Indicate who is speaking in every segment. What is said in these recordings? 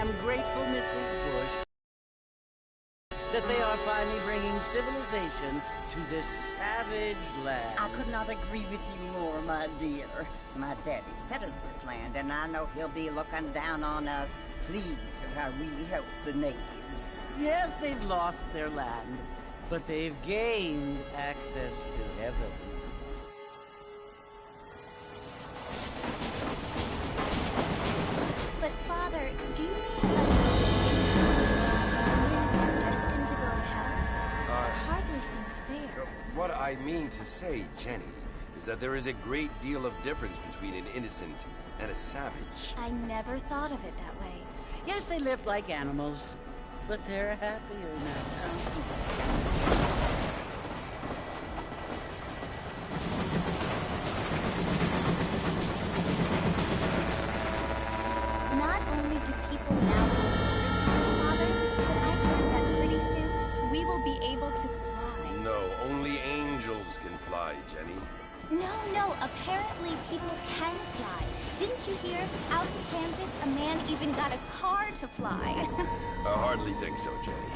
Speaker 1: am grateful, Mrs. Bush, that they are finally bringing civilization to this savage land.
Speaker 2: I could not agree with you more, my dear. My daddy settled this land, and I know he'll be looking down on us, pleased at how we help the natives.
Speaker 1: Yes, they've lost their land, but they've gained access to heaven.
Speaker 3: But, Father, do you mean unless an innocent receives communion, they're destined to go to hell? It hardly seems fair.
Speaker 4: What I mean to say, Jenny, is that there is a great deal of difference between an innocent and a savage.
Speaker 3: I never thought of it that way.
Speaker 1: Yes, they lived like animals, but they're happier now.
Speaker 3: Not only do people now go cars, Father, but I heard that pretty soon we will be able to fly.
Speaker 4: No, only angels can fly, Jenny.
Speaker 3: No, apparently people can fly. Didn't you hear? Out in Kansas, a man even got a car to fly.
Speaker 4: I hardly think so, Jenny.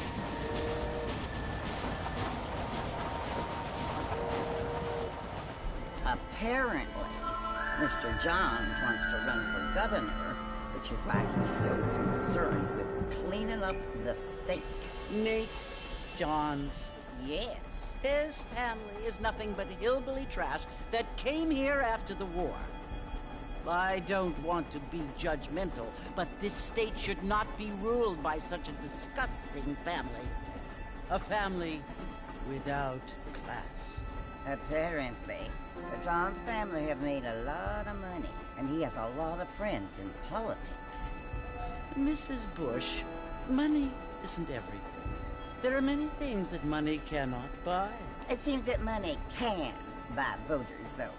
Speaker 2: Apparently, Mr. Johns wants to run for governor, which is why he's so concerned with cleaning up the state.
Speaker 1: Nate Johns.
Speaker 2: Yes.
Speaker 1: His family is nothing but hillbilly trash that came here after the war. I don't want to be judgmental, but this state should not be ruled by such a disgusting family. A family without class.
Speaker 2: Apparently. The Johns family have made a lot of money, and he has a lot of friends in politics.
Speaker 1: Mrs. Bush, money isn't everything. There are many things that money cannot buy.
Speaker 2: It seems that money can buy voters, though.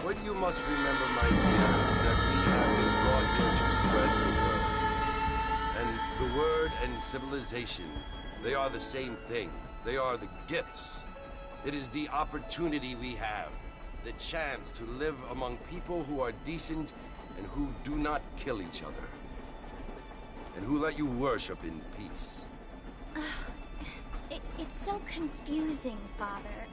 Speaker 4: What you must remember, my dear, is that we have been brought here to spread the word. And the word and civilization, they are the same thing. They are the gifts. It is the opportunity we have, the chance to live among people who are decent and who do not kill each other, and who let you worship in peace.
Speaker 3: It's so confusing, Father.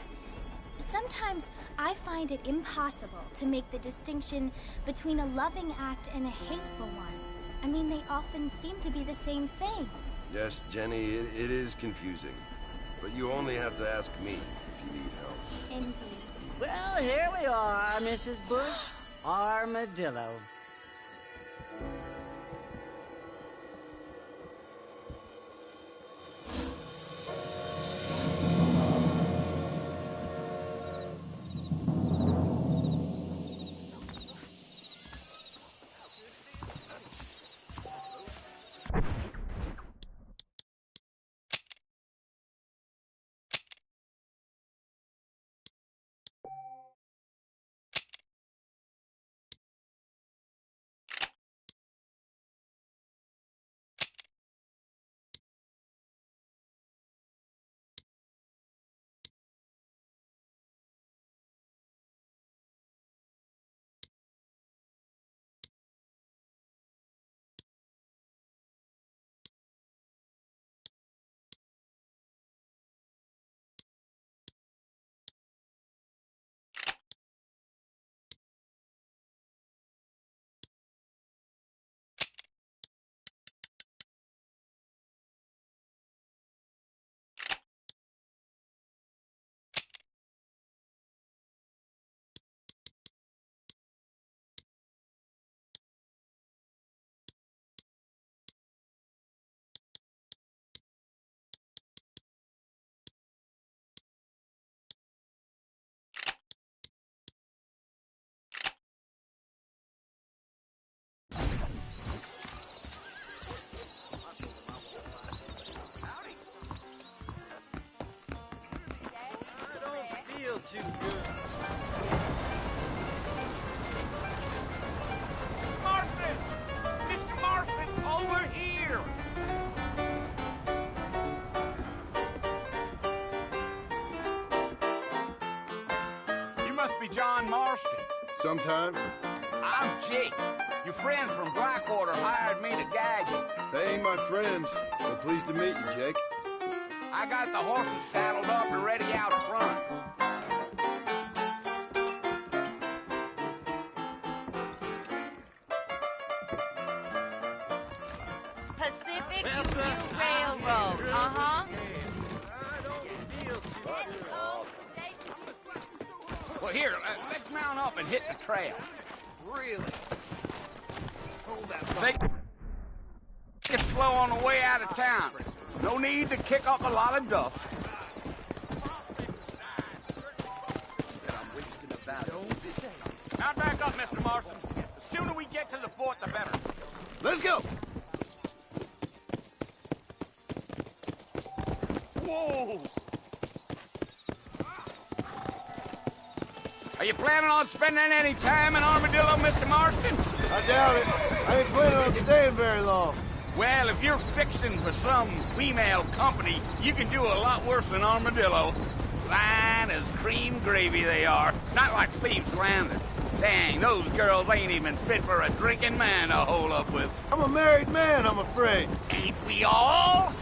Speaker 3: Sometimes I find it impossible to make the distinction between a loving act and a hateful one. I mean, they often seem to be the same thing.
Speaker 4: Yes, Jenny, it is confusing. But you only have to ask me if you need help.
Speaker 3: Indeed.
Speaker 1: Well, here we are, Mrs. Bush. Armadillo. Too good.
Speaker 5: Martin! Mr. Martin, over here! You must be John Marston?
Speaker 6: Sometimes.
Speaker 5: I'm Jake. Your friends from Blackwater hired me to guide you.
Speaker 6: They ain't my friends, but pleased to meet you, Jake.
Speaker 5: I got the horses saddled up and ready out front.
Speaker 7: Pacific Union Railroad, uh-huh.
Speaker 5: Well, here, let's mount up and hit the trail. Really? Hold that thought. Take it slow on the way out of town. No need to kick up a lot of dust. Mount back up, Mr. Marston. The sooner we get to the fort, the better.
Speaker 6: Let's go!
Speaker 5: Whoa! Are you planning on spending any time in Armadillo, Mr. Marston?
Speaker 6: I doubt it. I ain't planning on staying very long.
Speaker 5: Well, if you're fixing for some female company, you can do a lot worse than Armadillo. Fine as cream gravy they are. Not like Thieves Landing. Dang, those girls ain't even fit for a drinking man to hole up with.
Speaker 6: I'm a married man, I'm afraid.
Speaker 5: Ain't we all?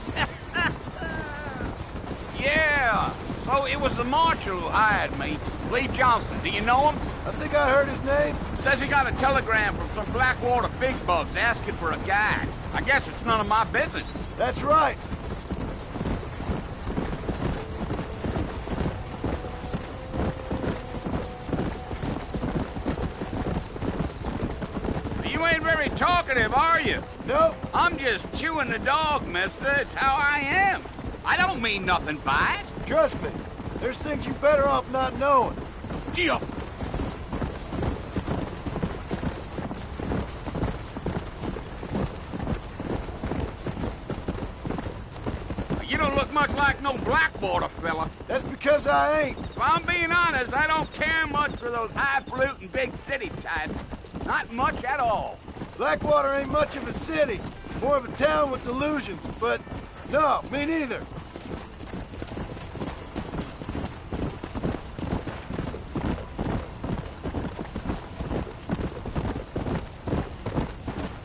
Speaker 5: Yeah. So it was the marshal who hired me. Lee Johnson. Do you know him?
Speaker 6: I think I heard his name.
Speaker 5: Says he got a telegram from some Blackwater big bugs asking for a guide. I guess it's none of my business.
Speaker 6: That's right.
Speaker 5: You ain't very talkative, are you?
Speaker 6: Nope.
Speaker 5: I'm just chewing the dog, mister. It's how I am. I don't mean nothing by it.
Speaker 6: Trust me. There's things you better off not knowing.
Speaker 5: Gee, you don't look much like no Blackwater fella.
Speaker 6: That's because I ain't.
Speaker 5: If I'm being honest, I don't care much for those highfalutin big city types. Not much at all.
Speaker 6: Blackwater ain't much of a city. More of a town with delusions, but no, me neither.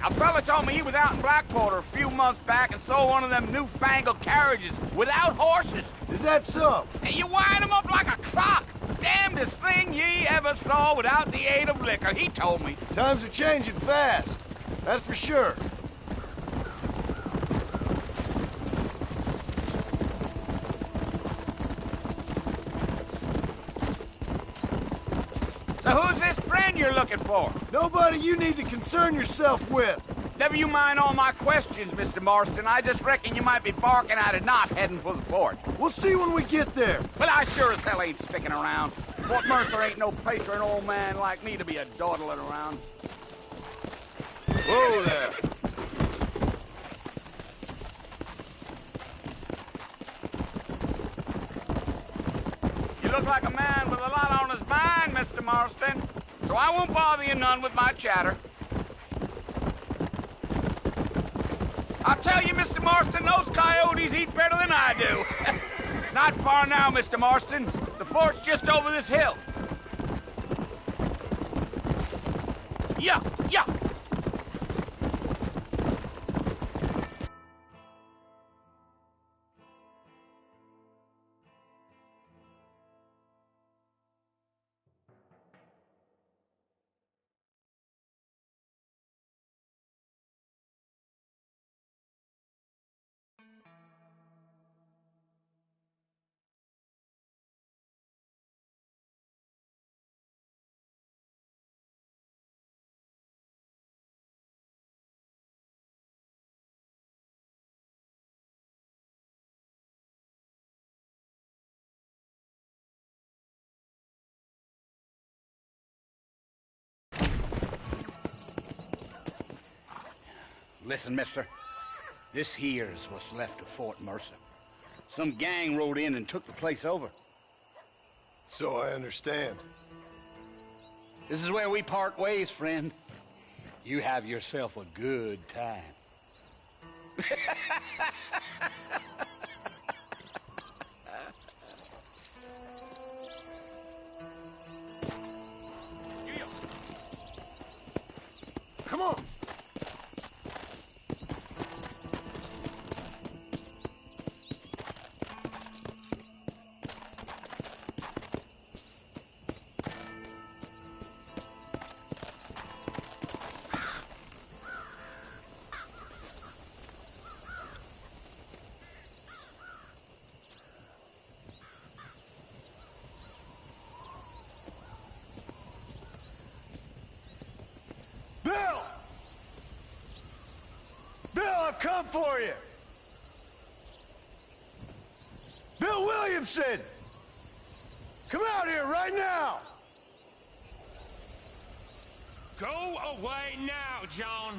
Speaker 5: A fella told me he was out in Blackwater a few months back and saw one of them newfangled carriages without horses.
Speaker 6: Is that so?
Speaker 5: And you wind them up like a clock. Damnedest thing ye ever saw without the aid of liquor, he told me.
Speaker 6: Times are changing fast. That's for sure.
Speaker 5: So who's this friend you're looking for?
Speaker 6: Nobody you need to concern yourself with.
Speaker 5: Never you mind all my questions, Mr. Marston. I just reckon you might be barking out of not heading for the fort.
Speaker 6: We'll see when we get there.
Speaker 5: Well, I sure as hell ain't sticking around. Fort Mercer ain't no place for an old man like me to be a dawdling around.
Speaker 6: Whoa there.
Speaker 5: You look like a man with a lot on his mind, Mr. Marston. So I won't bother you none with my chatter. I'll tell you, Mr. Marston, those coyotes eat better than I do. Not far now, Mr. Marston. The fort's just over this hill. Yeah, yeah. Listen, mister. This here's what's left of Fort Mercer. Some gang rode in and took the place over.
Speaker 6: So I understand.
Speaker 5: This is where we part ways, friend. You have yourself a good time.
Speaker 6: come for you! Bill Williamson! Come out here right now!
Speaker 8: Go away now, John.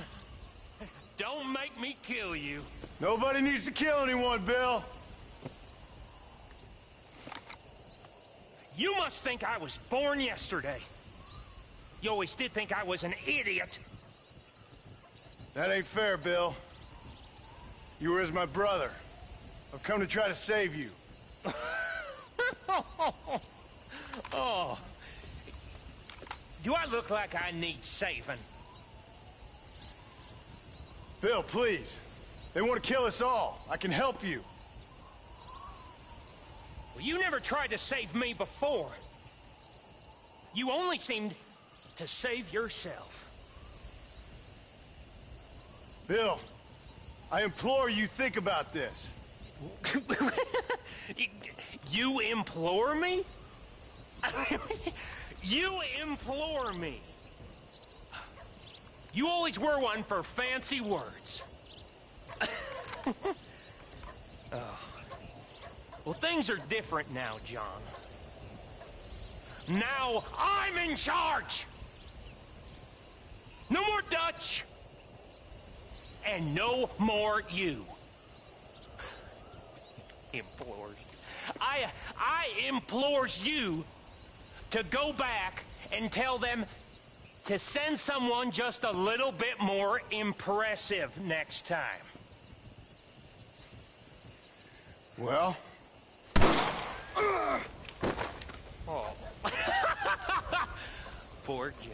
Speaker 8: Don't make me kill you.
Speaker 6: Nobody needs to kill anyone, Bill.
Speaker 8: You must think I was born yesterday. You always did think I was an idiot.
Speaker 6: That ain't fair, Bill. You were as my brother. I've come to try to save you.
Speaker 8: Oh. Do I look like I need saving?
Speaker 6: Bill, please. They want to kill us all. I can help you.
Speaker 8: Well, you never tried to save me before. You only seemed to save yourself.
Speaker 6: Bill, I implore you think about this.
Speaker 8: You implore me? You implore me. You always were one for fancy words. Oh. Well, things are different now, John. Now I'm in charge! No more Dutch! And no more you. Implores. I implores you to go back and tell them to send someone just a little bit more impressive next time.
Speaker 6: Well?
Speaker 8: Oh. Poor John.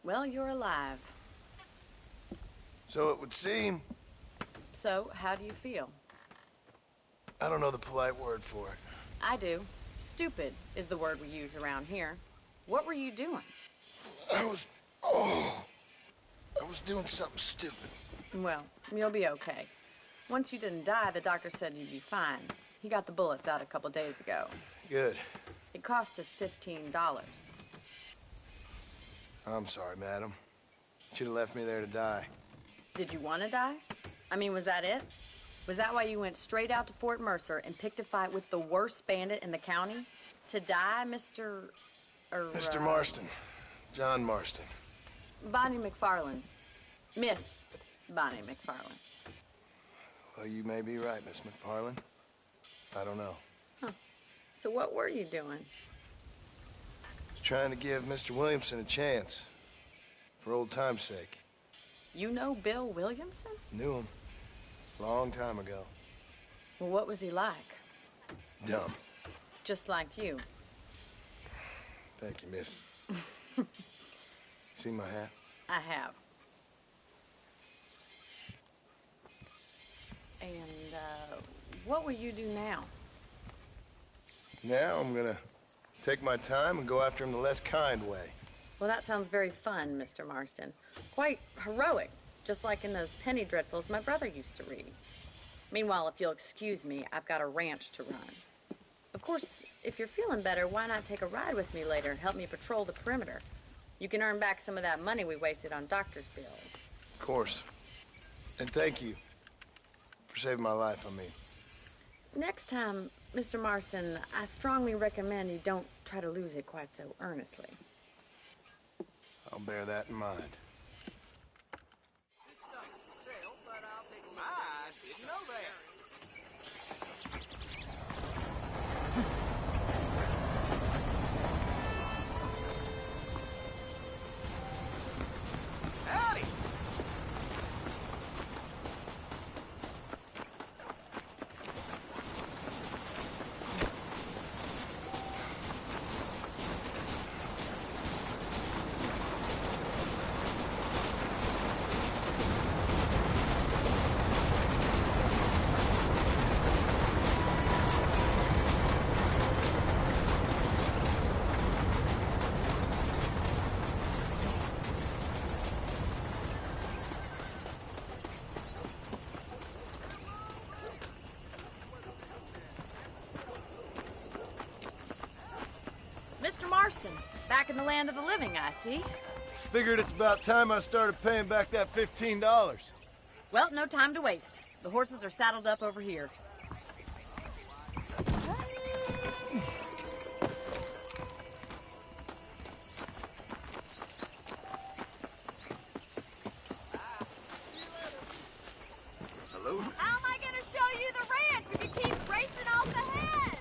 Speaker 9: Well, you're alive.
Speaker 6: So it would seem.
Speaker 9: So, how do you feel?
Speaker 6: I don't know the polite word for it.
Speaker 9: I do. Stupid is the word we use around here. What were you doing?
Speaker 6: I was doing something stupid.
Speaker 9: Well, you'll be okay. Once you didn't die, the doctor said you'd be fine. He got the bullets out a couple days ago.
Speaker 6: Good.
Speaker 9: It cost us $15.
Speaker 6: I'm sorry, madam. Should have left me there to die.
Speaker 9: Did you want to die? I mean, was that it? Was that why you went straight out to Fort Mercer and picked a fight with the worst bandit in the county? To die, Mr.
Speaker 6: Mr. Marston. John Marston.
Speaker 9: Bonnie McFarland. Miss Bonnie McFarland.
Speaker 6: Well, you may be right, Miss McFarland. I don't know.
Speaker 9: Huh. So what were you doing?
Speaker 6: Just trying to give Mr. Williamson a chance. For old time's sake.
Speaker 9: You know Bill Williamson?
Speaker 6: Knew him. Long time ago.
Speaker 9: Well, what was he like?
Speaker 6: Dumb.
Speaker 9: Just like you.
Speaker 6: Thank you, miss. See my hat?
Speaker 9: I have. And, what will you do now?
Speaker 6: Now I'm gonna take my time and go after him the less kind way.
Speaker 9: Well, that sounds very fun, Mr. Marston. Quite heroic, just like in those penny dreadfuls my brother used to read. Meanwhile, if you'll excuse me, I've got a ranch to run. Of course, if you're feeling better, why not take a ride with me later and help me patrol the perimeter? You can earn back some of that money we wasted on doctor's bills.
Speaker 6: Of course. And thank you for saving my life, I mean.
Speaker 9: Next time, Mr. Marston, I strongly recommend you don't try to lose it quite so earnestly.
Speaker 6: I'll bear that in mind.
Speaker 9: Marston. Back in the land of the living, I see.
Speaker 6: Figured it's about time I started paying back that $15.
Speaker 9: Well, no time to waste. The horses are saddled up over here.
Speaker 6: Hello?
Speaker 7: How am I gonna show you the ranch if you keep racing off the head?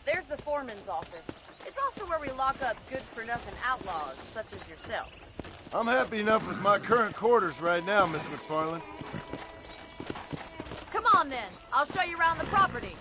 Speaker 9: There's the foreman's office. It's also where we lock up good-for-nothing outlaws, such as yourself.
Speaker 6: I'm happy enough with my current quarters right now, Miss McFarland.
Speaker 9: Come on, then. I'll show you around the property.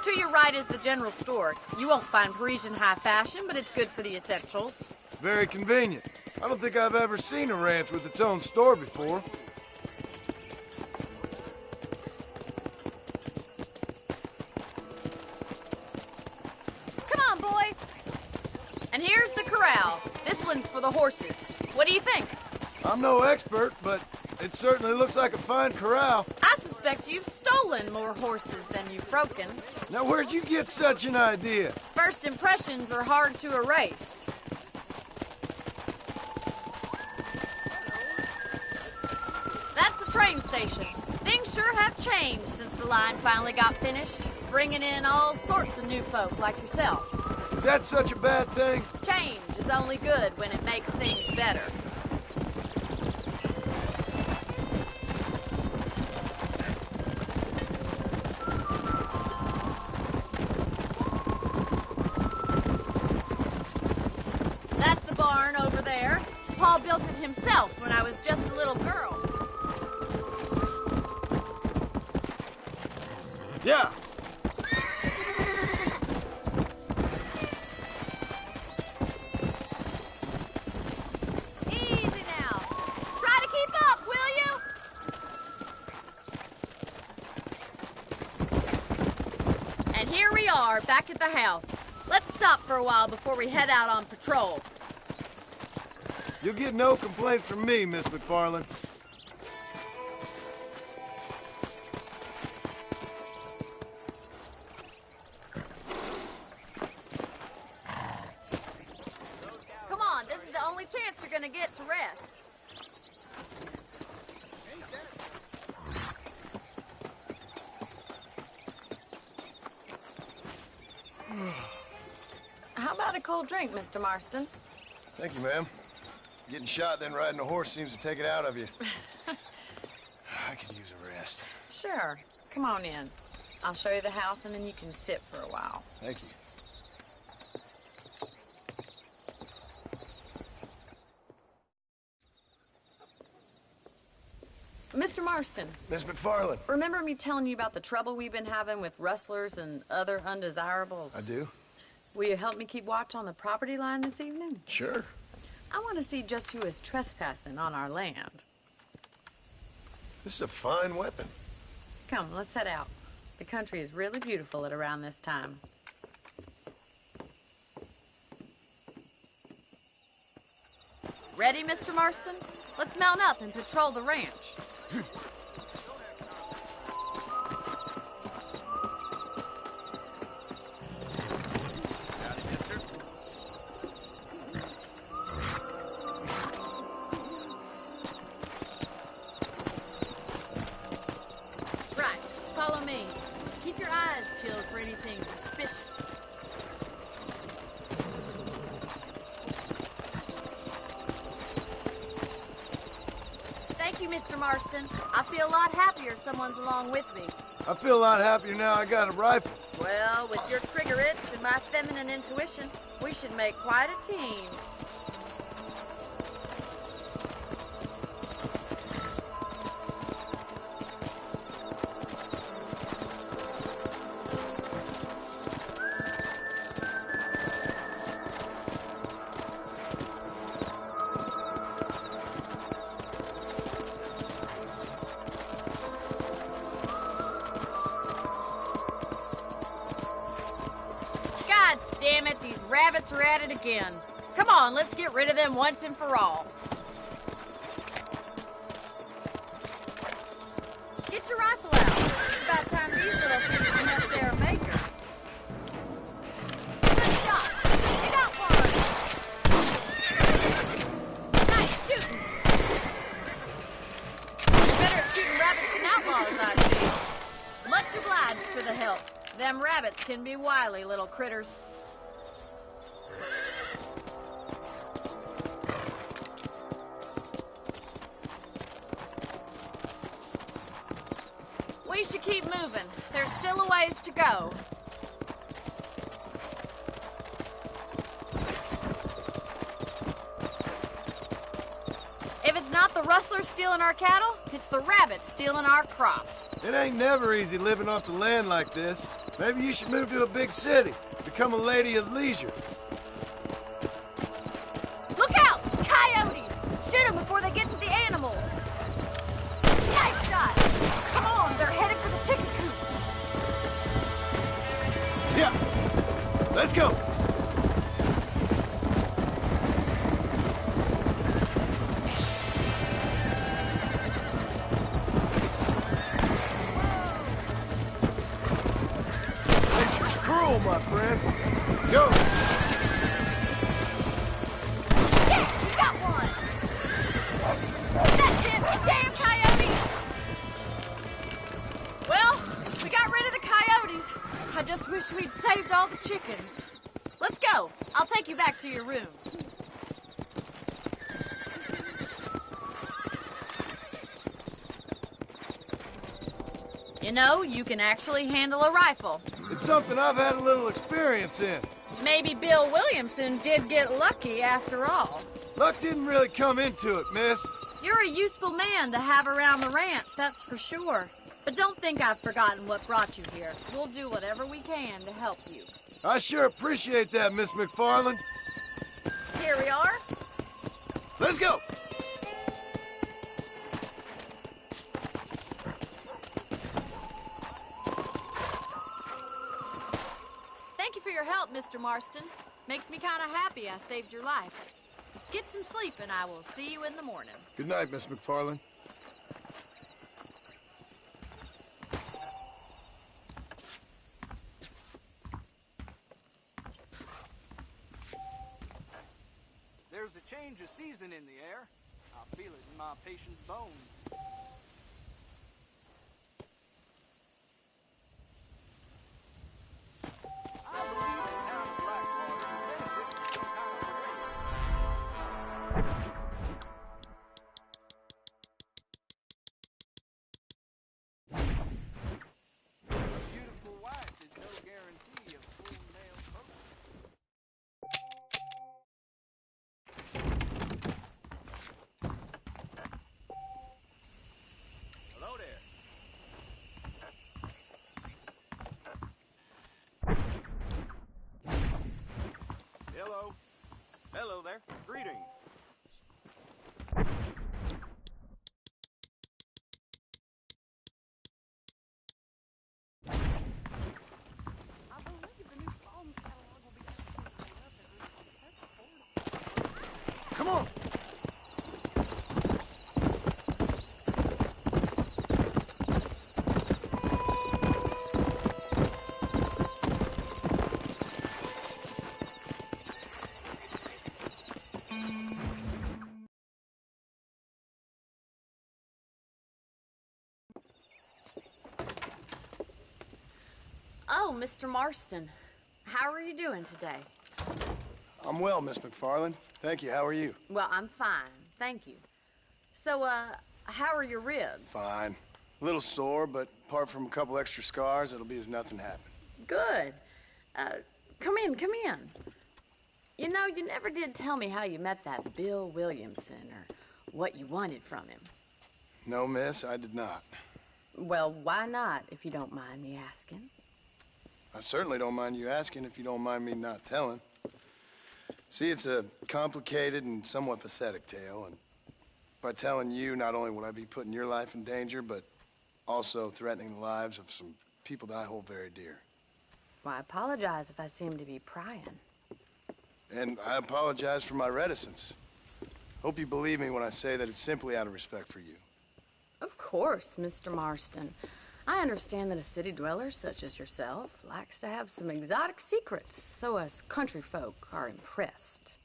Speaker 9: To your right is the general store. You won't find Parisian high fashion, but it's good for the essentials.
Speaker 6: Very convenient. I don't think I've ever seen a ranch with its own store before.
Speaker 9: Come on, boy. And here's the corral. This one's for the horses. What do you think?
Speaker 6: I'm no expert, but it certainly looks like a fine corral.
Speaker 9: I suspect you've stolen more horses than you've broken.
Speaker 6: Now, where'd you get such an idea?
Speaker 9: First impressions are hard to erase. That's the train station. Things sure have changed since the line finally got finished, bringing in all sorts of new folk like yourself.
Speaker 6: Is that such a bad thing?
Speaker 9: Change is only good when it makes things better. That's the barn over there. Paul built it himself when I was just a little girl.
Speaker 6: Yeah.
Speaker 7: Easy now. Try to keep up, will you?
Speaker 9: And here we are, back at the house. Let's stop for a while before we head out on patrol.
Speaker 6: You'll get no complaints from me, Miss McFarland.
Speaker 9: Come on, this is the only chance you're gonna get to rest. How about a cold drink, Mr. Marston?
Speaker 6: Thank you, ma'am. Getting shot, then riding a horse seems to take it out of you. I could use a rest.
Speaker 9: Sure. Come on in. I'll show you the house, and then you can sit for a while.
Speaker 6: Thank you.
Speaker 9: Mr. Marston,
Speaker 6: Miss McFarland.
Speaker 9: remember me telling you about the trouble we've been having with rustlers and other undesirables?
Speaker 6: I do?
Speaker 9: Will you help me keep watch on the property line this evening?
Speaker 6: Sure.
Speaker 9: I want to see just who is trespassing on our land.
Speaker 6: This is a fine weapon.
Speaker 9: Come, let's head out. The country is really beautiful at around this time. Ready, Mr. Marston? Let's mount up and patrol the ranch. Right, follow me. Keep your eyes peeled for anything suspicious. Thank you, Mr. Marston. I feel a lot happier someone's along with me.
Speaker 6: I feel a lot happier now I got a rifle.
Speaker 9: Well, with your trigger itch and my feminine intuition, we should make quite a team. damn it, these rabbits are at it again. Come on, let's get rid of them once and for all. Get your rifle out. It's about time these little things met their maker. Good shot. You got one. Nice shooting. You're better at shooting rabbits than outlaws, I see. Much obliged for the help. Them rabbits can be wily little critters. We should keep moving. There's still a ways to go. If it's not the rustlers stealing our cattle, it's the rabbits stealing our crops.
Speaker 6: It ain't never easy living off the land like this. Maybe you should move to a big city. Become a lady of leisure.
Speaker 9: Look out! Coyotes! Shoot them before they get to the animals. Nice shot! Come on, they're headed for the chicken coop.
Speaker 6: Yeah. Let's go. Nature's cruel, my friend. Go.
Speaker 9: Yes, you got one! That's it! Damn coyotes! Well, we got rid of the coyotes. I just wish we'd saved all the chickens. Let's go. I'll take you back to your room. You know, you can actually handle a rifle.
Speaker 6: It's something I've had a little experience in.
Speaker 9: Maybe Bill Williamson did get lucky after all.
Speaker 6: Luck didn't really come into it, miss.
Speaker 9: You're a useful man to have around the ranch, that's for sure. But don't think I've forgotten what brought you here. We'll do whatever we can to help you.
Speaker 6: I sure appreciate that, Miss McFarland.
Speaker 9: Here we are.
Speaker 6: Let's go.
Speaker 9: Thank you for your help, Mr. Marston. Makes me kind of happy I saved your life. Get some sleep and I will see you in the morning.
Speaker 6: Good night, Miss McFarland.
Speaker 10: There's a change of season in the air. I feel it in my patient's bones. I believe the town of Blackwater benefits from some kind of parade. A beautiful wife is no guarantee of full male coat. Hello there. Hello. Hello there. Greetings. I believe the new Psalms catalog will be
Speaker 6: Come on.
Speaker 9: Oh, Mr. Marston. How are you doing today?
Speaker 6: I'm well, Miss McFarland. Thank you. How are you?
Speaker 9: Well, I'm fine. Thank you. So, how are your ribs?
Speaker 6: Fine. A little sore, but apart from a couple extra scars, it'll be as nothing happened.
Speaker 9: Good. Come in, come in. You know, you never did tell me how you met that Bill Williamson or what you wanted from him.
Speaker 6: No, miss, I did not.
Speaker 9: Well, why not, if you don't mind me asking?
Speaker 6: I certainly don't mind you asking if you don't mind me not telling. See, it's a complicated and somewhat pathetic tale, and by telling you, not only would I be putting your life in danger, but also threatening the lives of some people that I hold very dear.
Speaker 9: Well, I apologize if I seem to be prying.
Speaker 6: And I apologize for my reticence. Hope you believe me when I say that it's simply out of respect for you.
Speaker 9: Of course, Mr. Marston. I understand that a city dweller such as yourself likes to have some exotic secrets, so us country folk are impressed.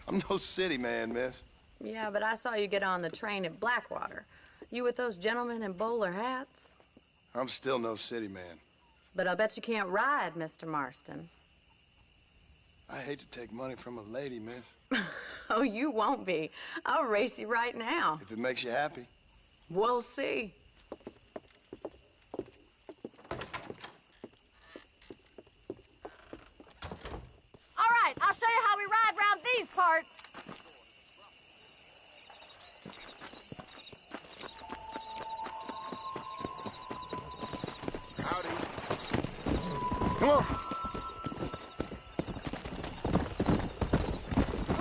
Speaker 6: I'm no city man, miss.
Speaker 9: Yeah, but I saw you get on the train at Blackwater. You with those gentlemen in bowler hats?
Speaker 6: I'm still no city man.
Speaker 9: But I'll bet you can't ride, Mr. Marston.
Speaker 6: I hate to take money from a lady, miss.
Speaker 9: Oh, you won't be. I'll race you right now.
Speaker 6: If it makes you happy.
Speaker 9: We'll see.
Speaker 7: All right, I'll show you how we ride around these parts.
Speaker 6: Howdy. Come on.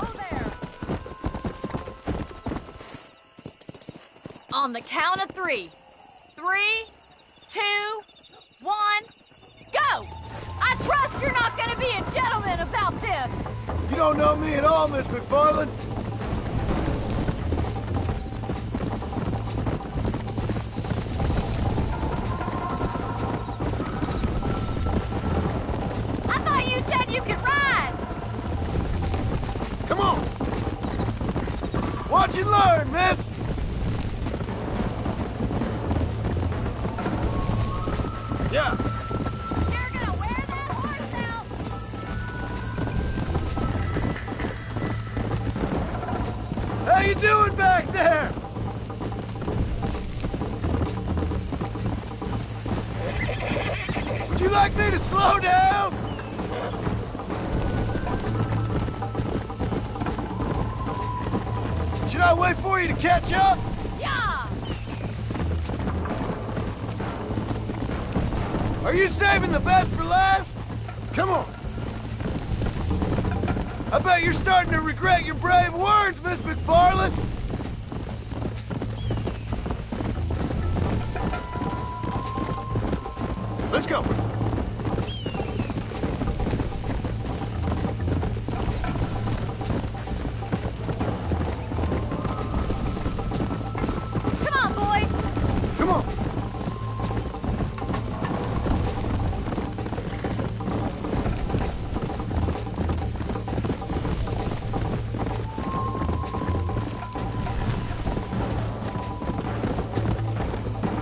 Speaker 7: Oh, there. On the count of 3. 3, 2, 1, go! I trust you're not gonna be a gentleman about this.
Speaker 6: You don't know me at all, Miss McFarland.
Speaker 7: I thought you said you could ride.
Speaker 6: Come on. Watch and learn, miss. Yeah.
Speaker 7: You're gonna wear that horse out.
Speaker 6: How you doing back there? Would you like me to slow down? Should I wait for you to catch up?
Speaker 7: Yeah.
Speaker 6: Are you saving the best for last? Come on. I bet you're starting to regret your brave words, Miss McFarland. Let's go.
Speaker 7: Come on, boys.
Speaker 6: Come on.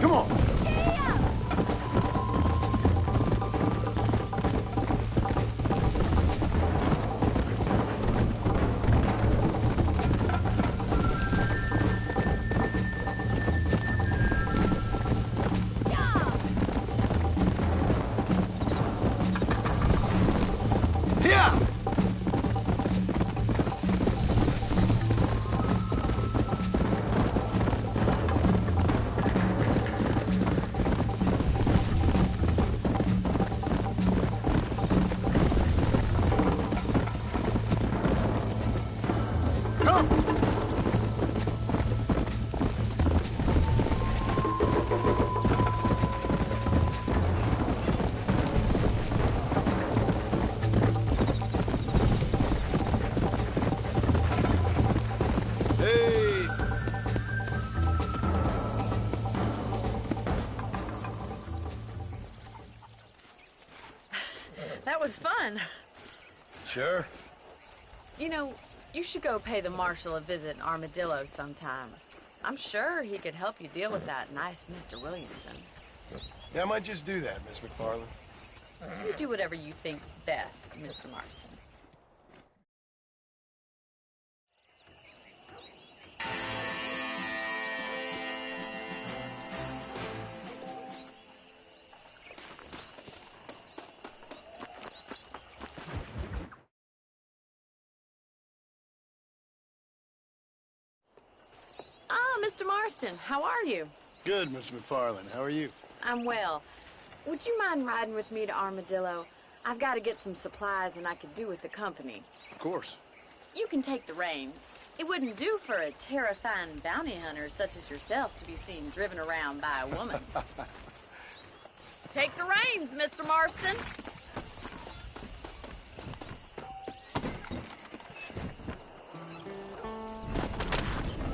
Speaker 6: Come on. Here. Come. Hey.
Speaker 9: That was fun.
Speaker 6: Sure.
Speaker 9: You know, you should go pay the marshal a visit in Armadillo sometime. I'm sure he could help you deal with that nice Mr. Williamson.
Speaker 6: Yeah, I might just do that, Miss McFarland.
Speaker 9: You do whatever you think's best, Mr. Marston. Ah, Mr. Marston, how are you?
Speaker 6: Good, Miss McFarland. How are you?
Speaker 9: I'm well. Would you mind riding with me to Armadillo? I've got to get some supplies and I could do with the company.
Speaker 6: Of course.
Speaker 9: You can take the reins. It wouldn't do for a terrifying bounty hunter such as yourself to be seen driven around by a woman. Take the reins, Mr. Marston.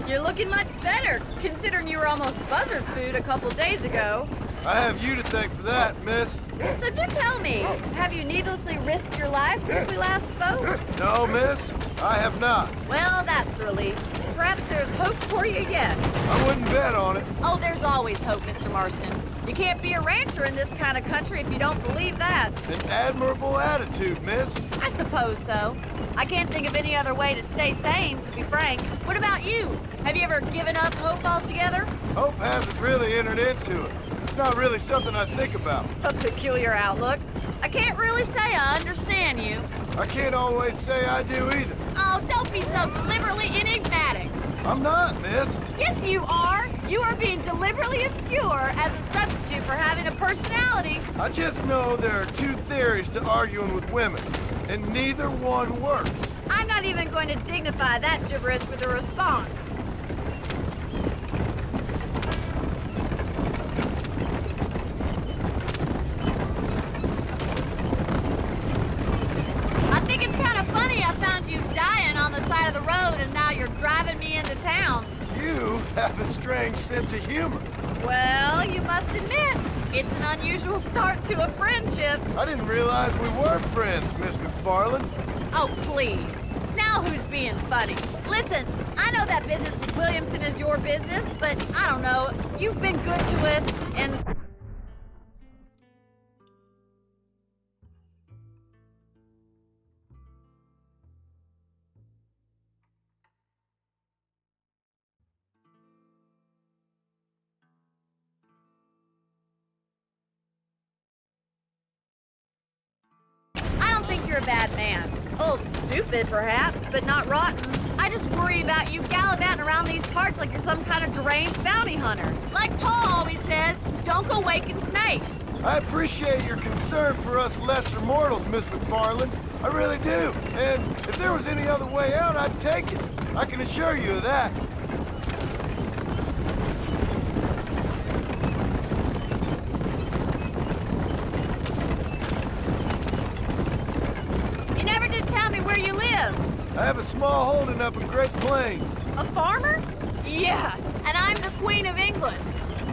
Speaker 9: You're looking much better, considering you were almost buzzard food a couple days ago.
Speaker 6: I have you to thank for that, miss.
Speaker 9: So do tell me, have you needlessly risked your life since we last spoke?
Speaker 6: No, miss, I have not.
Speaker 9: Well, that's a relief. Perhaps there's hope for you yet.
Speaker 6: I wouldn't bet on it.
Speaker 9: Oh, there's always hope, Mr. Marston. You can't be a rancher in this kind of country if you don't believe that.
Speaker 6: An admirable attitude, miss.
Speaker 9: I suppose so. I can't think of any other way to stay sane, to be frank. What about you? Have you ever given up hope altogether?
Speaker 6: Hope hasn't really entered into it. It's not really something I think about.
Speaker 9: A peculiar outlook. I can't really say I understand you.
Speaker 6: I can't always say I do either.
Speaker 9: Oh, don't be so deliberately enigmatic.
Speaker 6: I'm not, miss.
Speaker 9: Yes, you are. You are being deliberately obscure as a substitute for having a personality.
Speaker 6: I just know there are two theories to arguing with women, and neither one works.
Speaker 9: I'm not even going to dignify that gibberish with a response. I think it's kind of funny I found you dying on the side of the road and now you're driving me into town.
Speaker 6: You have a strange sense of humor.
Speaker 9: Well, you must admit, it's an unusual start to a friendship.
Speaker 6: I didn't realize we were friends, Miss McFarland.
Speaker 9: Oh, please. Now who's being funny? Listen, I know that business with Williamson is your business, but I don't know. You've been good to us, and... You're a bad man. A little stupid, perhaps, but not rotten. I just worry about you gallivanting around these parts like you're some kind of deranged bounty hunter. Like Paul always says, don't go waking snakes.
Speaker 6: I appreciate your concern for us lesser mortals, Miss McFarland. I really do. And if there was any other way out, I'd take it. I can assure you of that. I have a small holding up in Great Plains.
Speaker 9: A farmer? Yeah, and I'm the Queen of England.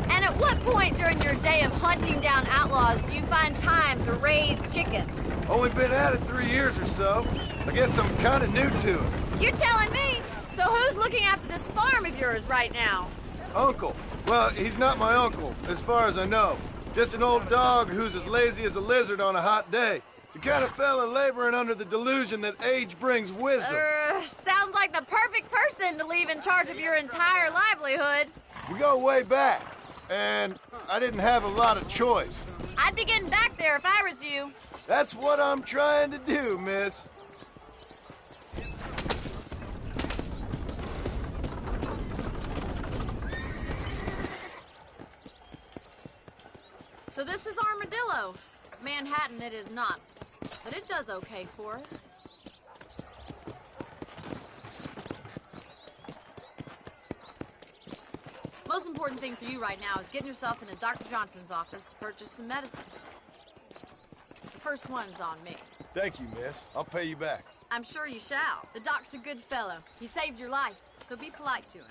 Speaker 9: And at what point during your day of hunting down outlaws do you find time to raise chickens?
Speaker 6: Only been at it 3 years or so. I guess I'm kind of new to it.
Speaker 9: You're telling me? So who's looking after this farm of yours right now?
Speaker 6: Uncle. Well, he's not my uncle, as far as I know. Just an old dog who's as lazy as a lizard on a hot day. The kind of fella laboring under the delusion that age brings wisdom.
Speaker 9: Sounds like the perfect person to leave in charge of your entire livelihood.
Speaker 6: We go way back, and I didn't have a lot of choice.
Speaker 9: I'd be getting back there if I was you.
Speaker 6: That's what I'm trying to do, miss.
Speaker 9: So this is Armadillo. Manhattan it is not. But it does okay for us. Most important thing for you right now is getting yourself into Dr. Johnson's office to purchase some medicine. The first one's on me.
Speaker 6: Thank you, miss. I'll pay you back.
Speaker 9: I'm sure you shall. The doc's a good fellow. He saved your life, so be polite to him.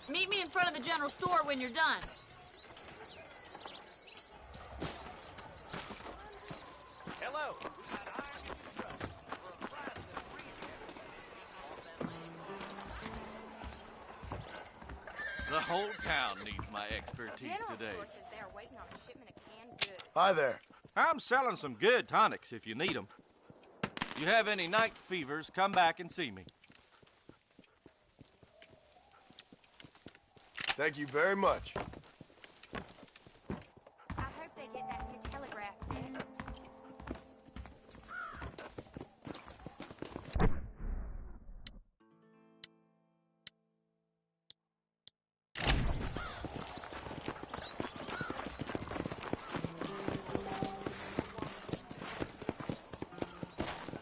Speaker 9: Meet me in front of the general store when you're done.
Speaker 10: Hello.
Speaker 11: The whole town needs my expertise today.
Speaker 6: Hi there.
Speaker 11: I'm selling some good tonics if you need them. You have any night fevers, come back and see me.
Speaker 6: Thank you very much.
Speaker 3: I hope they get that new telegraph fixed.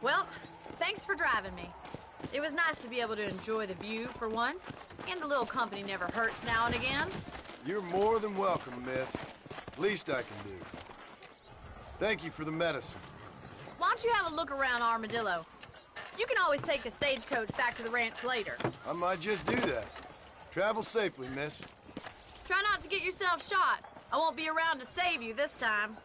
Speaker 9: Well, thanks for driving me. It was nice to be able to enjoy the view for once, and a little company never hurts now and again.
Speaker 6: You're more than welcome, miss. Least I can do. Thank you for the medicine.
Speaker 7: Why don't you have a look around Armadillo? You can always take the stagecoach back to the ranch later.
Speaker 6: I might just do that. Travel safely, miss.
Speaker 7: Try not to get yourself shot. I won't be around to save you this time.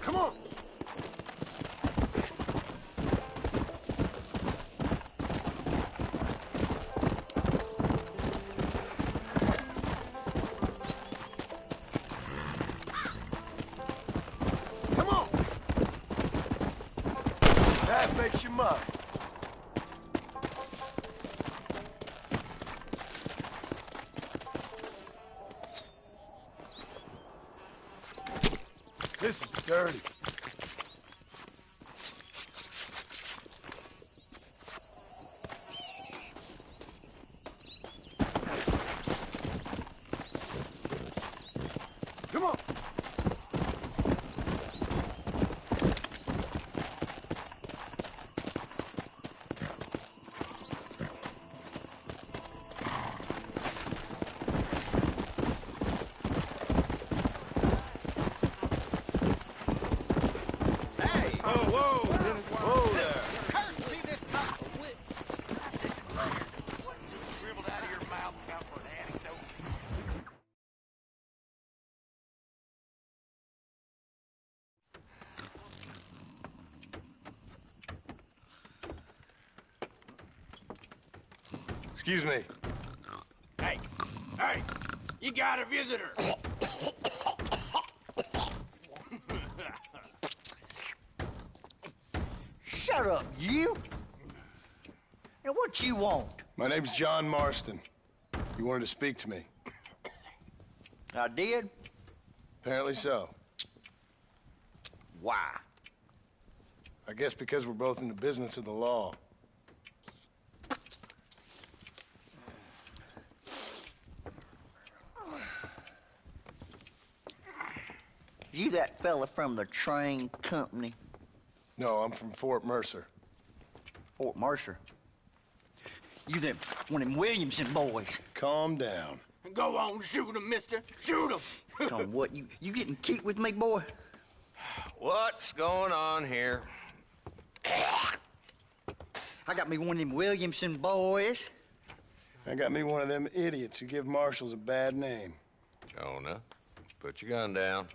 Speaker 6: Come on! Come on! That makes you mine. This is dirty. Come on. Excuse me.
Speaker 5: Hey, hey, you got a visitor.
Speaker 12: Shut up, you! Now, what you want?
Speaker 6: My name's John Marston. You wanted to speak to me.
Speaker 12: I did?
Speaker 6: Apparently so.
Speaker 12: Why?
Speaker 6: I guess because we're both in the business of the law.
Speaker 12: You that fella from the train company?
Speaker 6: No, I'm from Fort Mercer.
Speaker 12: Fort Mercer? You them, one of them Williamson boys.
Speaker 6: Calm down.
Speaker 5: Go on, shoot him, mister. Shoot him.
Speaker 12: Come on, what, you getting kicked with me, boy?
Speaker 13: What's going on here?
Speaker 12: I got me one of them Williamson boys.
Speaker 6: I got me one of them idiots who give marshals a bad name.
Speaker 13: Jonah, put your gun down.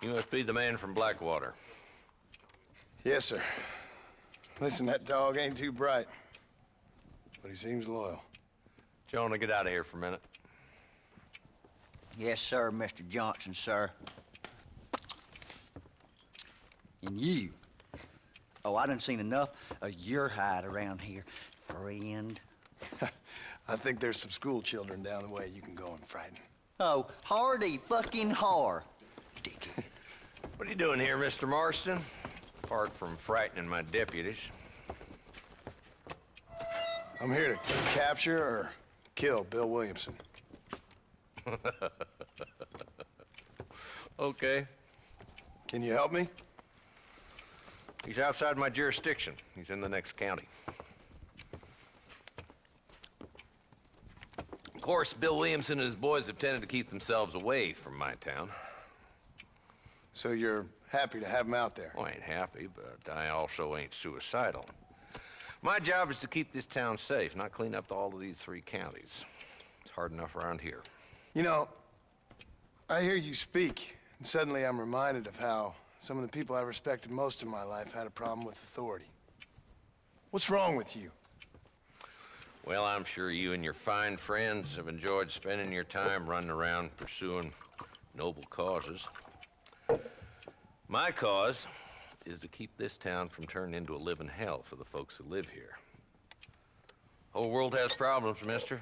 Speaker 13: You must be the man from Blackwater.
Speaker 6: Yes, sir. Listen, that dog ain't too bright, but he seems loyal.
Speaker 13: Jonah, get out of here for a minute.
Speaker 12: Yes, sir, Mr. Johnson, sir. And you. Oh, I done seen enough of your hide around here, friend.
Speaker 6: I think there's some school children down the way you can go and frighten.
Speaker 12: Oh, hardy fucking har. Dickhead.
Speaker 13: What are you doing here, Mr. Marston? Apart from frightening my deputies.
Speaker 6: I'm here to capture or kill Bill Williamson.
Speaker 13: Okay.
Speaker 6: Can you help me?
Speaker 13: He's outside my jurisdiction. He's in the next county. Of course, Bill Williamson and his boys have tended to keep themselves away from my town.
Speaker 6: So you're happy to have him out there?
Speaker 13: Well, I ain't happy, but I also ain't suicidal. My job is to keep this town safe, not clean up all of these 3 counties. It's hard enough around here.
Speaker 6: You know, I hear you speak, and suddenly I'm reminded of how some of the people I respected most in my life had a problem with authority. What's wrong with you?
Speaker 13: Well, I'm sure you and your fine friends have enjoyed spending your time running around pursuing noble causes. My cause is to keep this town from turning into a living hell for the folks who live here. Whole world has problems, mister,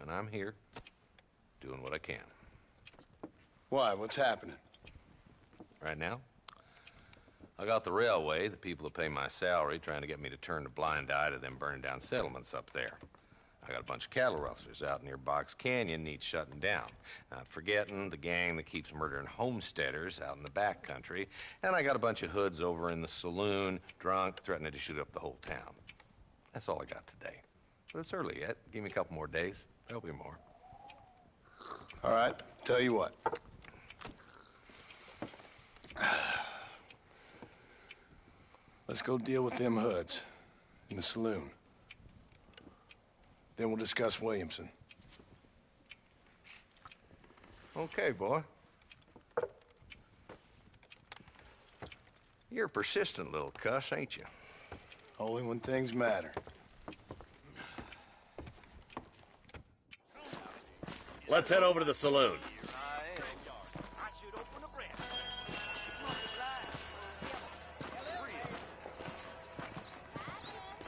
Speaker 13: and I'm here doing what I can.
Speaker 6: Why? What's happening?
Speaker 13: Right now, I got the railway, the people who pay my salary, trying to get me to turn a blind eye to them burning down settlements up there. I got a bunch of cattle rustlers out near Box Canyon needs shutting down. Not forgetting the gang that keeps murdering homesteaders out in the back country. And I got a bunch of hoods over in the saloon, drunk, threatening to shoot up the whole town. That's all I got today. But it's early yet. Give me a couple more days. There'll be more.
Speaker 6: All right, tell you what. Let's go deal with them hoods in the saloon. Then we'll discuss Williamson.
Speaker 13: Okay, boy. You're a persistent little cuss, ain't you?
Speaker 6: Only when things matter.
Speaker 14: Let's head over to the saloon.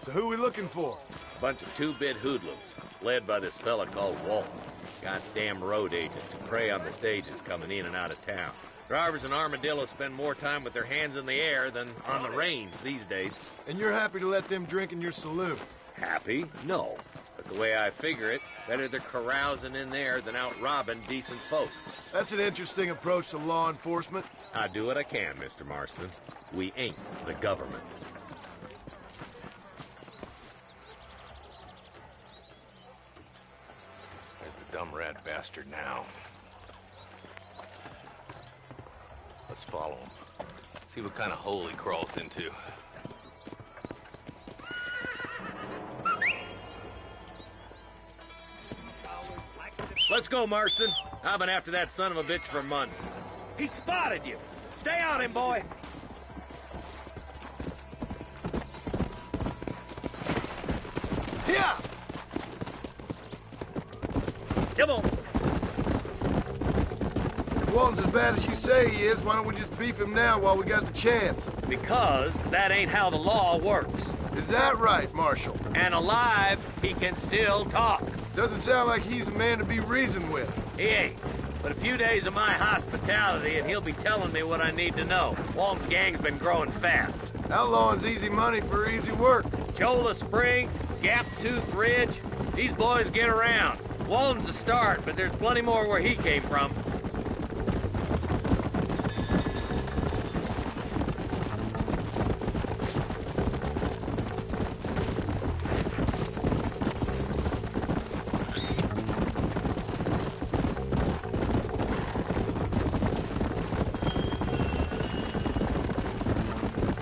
Speaker 6: So who are we looking for?
Speaker 14: A bunch of 2-bit hoodlums, led by this fella called Walt. Goddamn road agents who prey on the stages coming in and out of town. Drivers in Armadillo spend more time with their hands in the air than on the reins these days.
Speaker 6: And you're happy to let them drink in your saloon?
Speaker 14: Happy? No. But the way I figure it, better they're carousing in there than out robbing decent folk.
Speaker 6: That's an interesting approach to law enforcement.
Speaker 14: I do what I can, Mr. Marston. We ain't the government.
Speaker 13: There's the dumb rat bastard now. Let's follow him. See what kind of hole he crawls into.
Speaker 14: Let's go, Marston. I've been after that son of a bitch for months. He spotted you. Stay on him, boy.
Speaker 6: Yeah!
Speaker 14: Come on.
Speaker 6: If Walton's as bad as you say he is, why don't we just beef him now while we got the chance?
Speaker 14: Because that ain't how the law works.
Speaker 6: Is that right, Marshal?
Speaker 14: And alive, he can still talk.
Speaker 6: Doesn't sound like he's a man to be reasoned with.
Speaker 14: He ain't. But a few days of my hospitality and he'll be telling me what I need to know. Walton's gang's been growing fast.
Speaker 6: Outlawing's easy money for easy work.
Speaker 14: Cholla Springs, Gap Tooth Ridge, these boys get around. Walton's a start, but there's plenty more where he came from.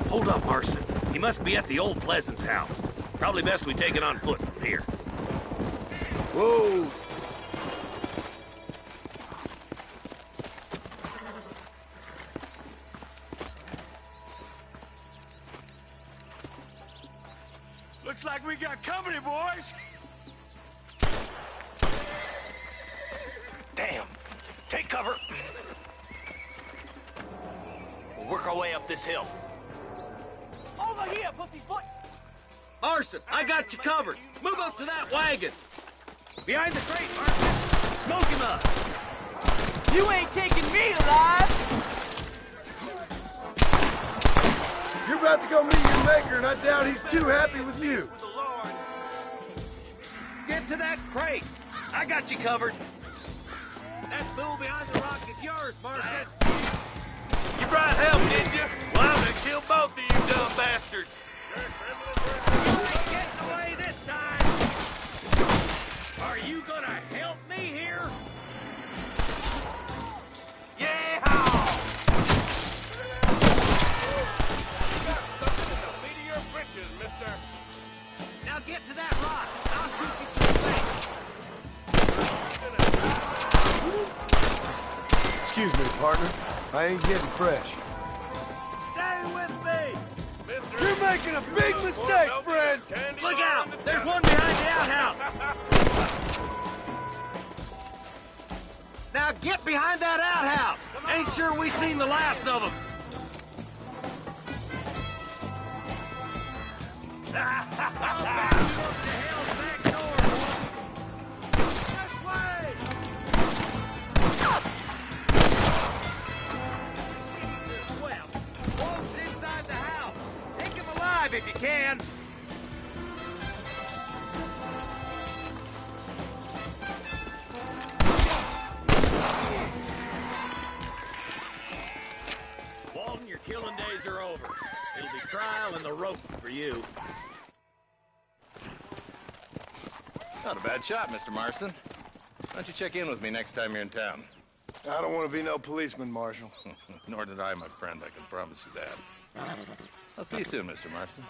Speaker 14: Hold up, Marston. He must be at the old Pleasance house. Probably best we take it on foot from here.
Speaker 6: Whoa!
Speaker 4: Looks like we got company, boys.
Speaker 15: Damn. Take cover. We'll work our way up this hill.
Speaker 7: Over here, pussyfoot!
Speaker 14: Marston, I got you covered. Move up to that wagon. Behind the crate, Marston. Smoke him up.
Speaker 7: You ain't taking me alive!
Speaker 6: You're about to go meet your maker, and I doubt he's too happy with you.
Speaker 14: Get to that crate. I got you covered. That fool behind the rock is yours, Marston.
Speaker 15: You brought help, did you? Well, I'm gonna kill both of you dumb bastards.
Speaker 14: You ain't getting away this time. Are you gonna help me here?
Speaker 15: Yeah!
Speaker 14: Now get to that rock. I'll shoot you through the face.
Speaker 6: Excuse me, partner. I ain't getting fresh.
Speaker 14: Stay with me.
Speaker 6: You're making a big mistake, friend!
Speaker 14: Look out! There's one behind the outhouse. Now get behind that outhouse. Ain't sure we seen the last of them. If you can. Walton, your killing days are over. It'll be trial and the rope for you.
Speaker 13: Not a bad shot, Mr. Marston. Why don't you check in with me next time you're in town?
Speaker 6: I don't want to be no policeman, Marshal.
Speaker 13: Nor did I, my friend. I can promise you that. I'll see you soon, Mr. Marston.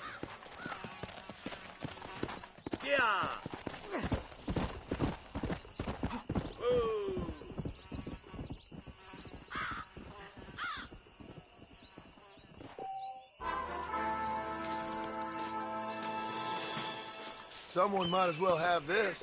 Speaker 14: Yeah. Ooh.
Speaker 6: Someone might as well have this.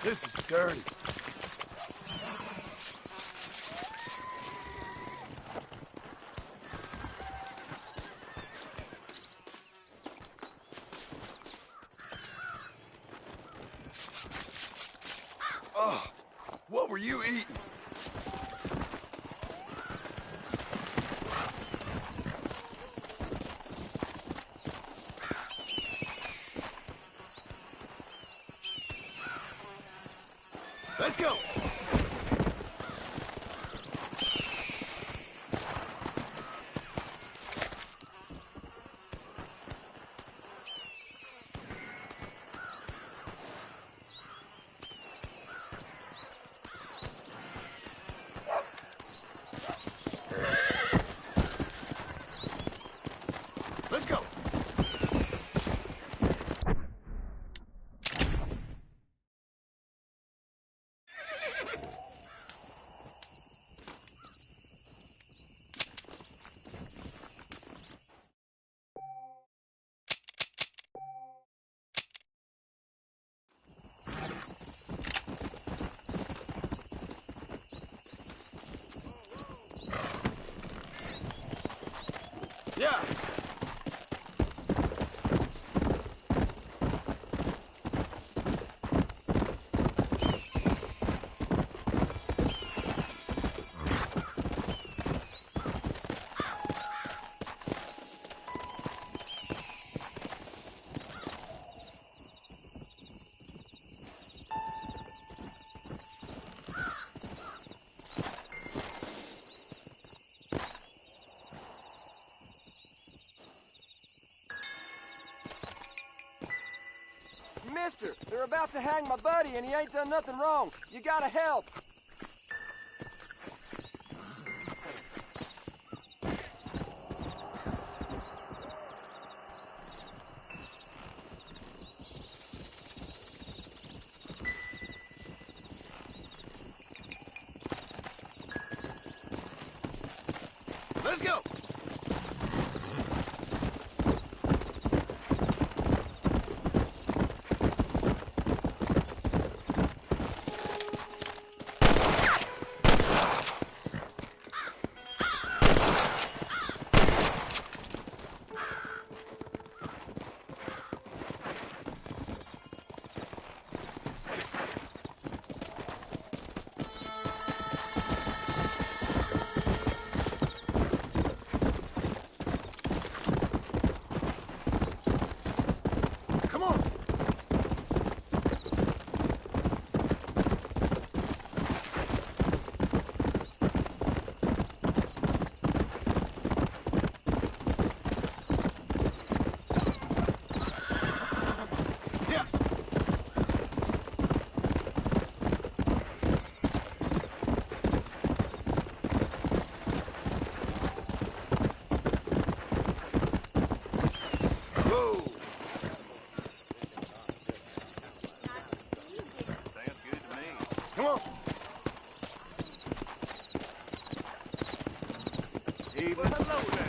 Speaker 6: This is dirty. Oh, what were you eating? Let's go.
Speaker 10: Mister, they're about to hang my buddy and he ain't done nothing wrong. You gotta help.
Speaker 6: Let's go! Come on.
Speaker 15: Well, hello there.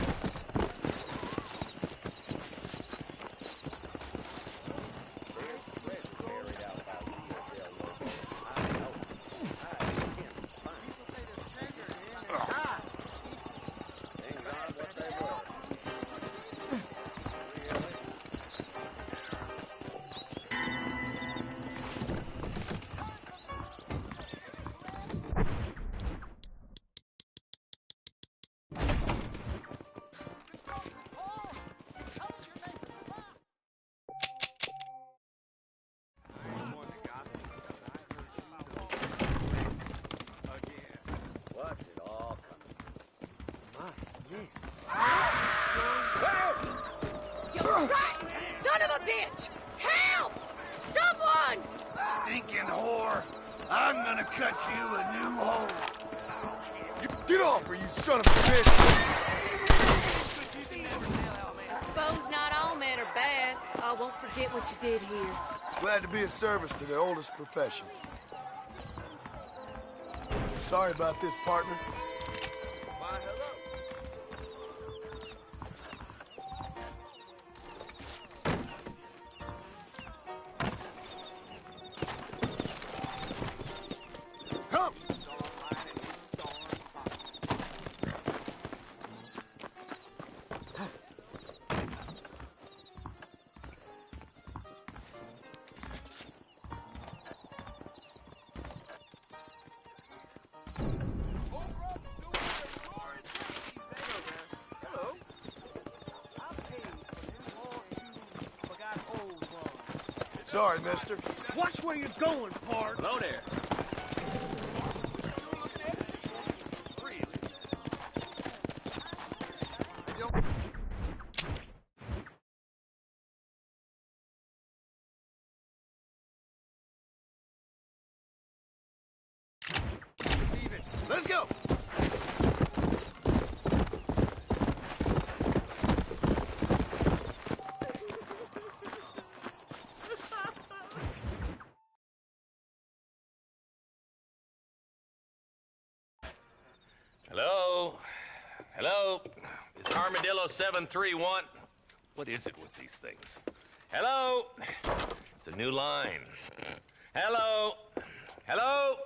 Speaker 14: What's it all coming? My wrist.
Speaker 7: You rotten son of a bitch! Help! Someone!
Speaker 15: Stinking whore! I'm gonna cut you a new hole.
Speaker 6: Get off her, you son of a bitch!
Speaker 7: I suppose not all men are bad. I won't forget what you did here.
Speaker 6: Glad to be of service to the oldest profession. Sorry about this, partner.
Speaker 15: Why, hello.
Speaker 6: Come! Sorry, mister.
Speaker 15: Watch where you're going, pard.
Speaker 14: Hello there.
Speaker 6: Let's go!
Speaker 13: Hello? Hello? It's Armadillo 731. What is it with these things? Hello? It's a new line. Hello? Hello?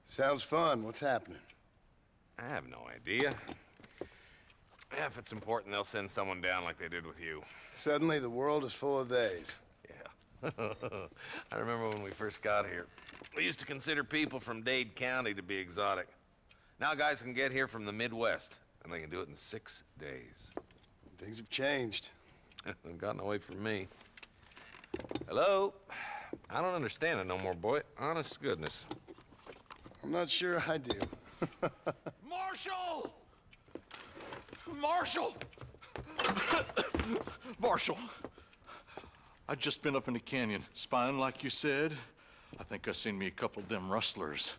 Speaker 6: Sounds fun. What's happening?
Speaker 13: I have no idea. Yeah, if it's important, they'll send someone down like they did with you.
Speaker 6: Suddenly, the world is full of theys.
Speaker 13: Yeah. I remember when we first got here. We used to consider people from Dade County to be exotic. Now guys can get here from the Midwest, and they can do it in 6 days.
Speaker 6: Things have changed.
Speaker 13: They've gotten away from me. Hello? I don't understand it no more, boy. Honest to goodness.
Speaker 6: I'm not sure I do.
Speaker 15: Marshal! Marshal! Marshal!
Speaker 16: I'd just been up in the canyon, spying like you said. I think I seen me a couple of them rustlers.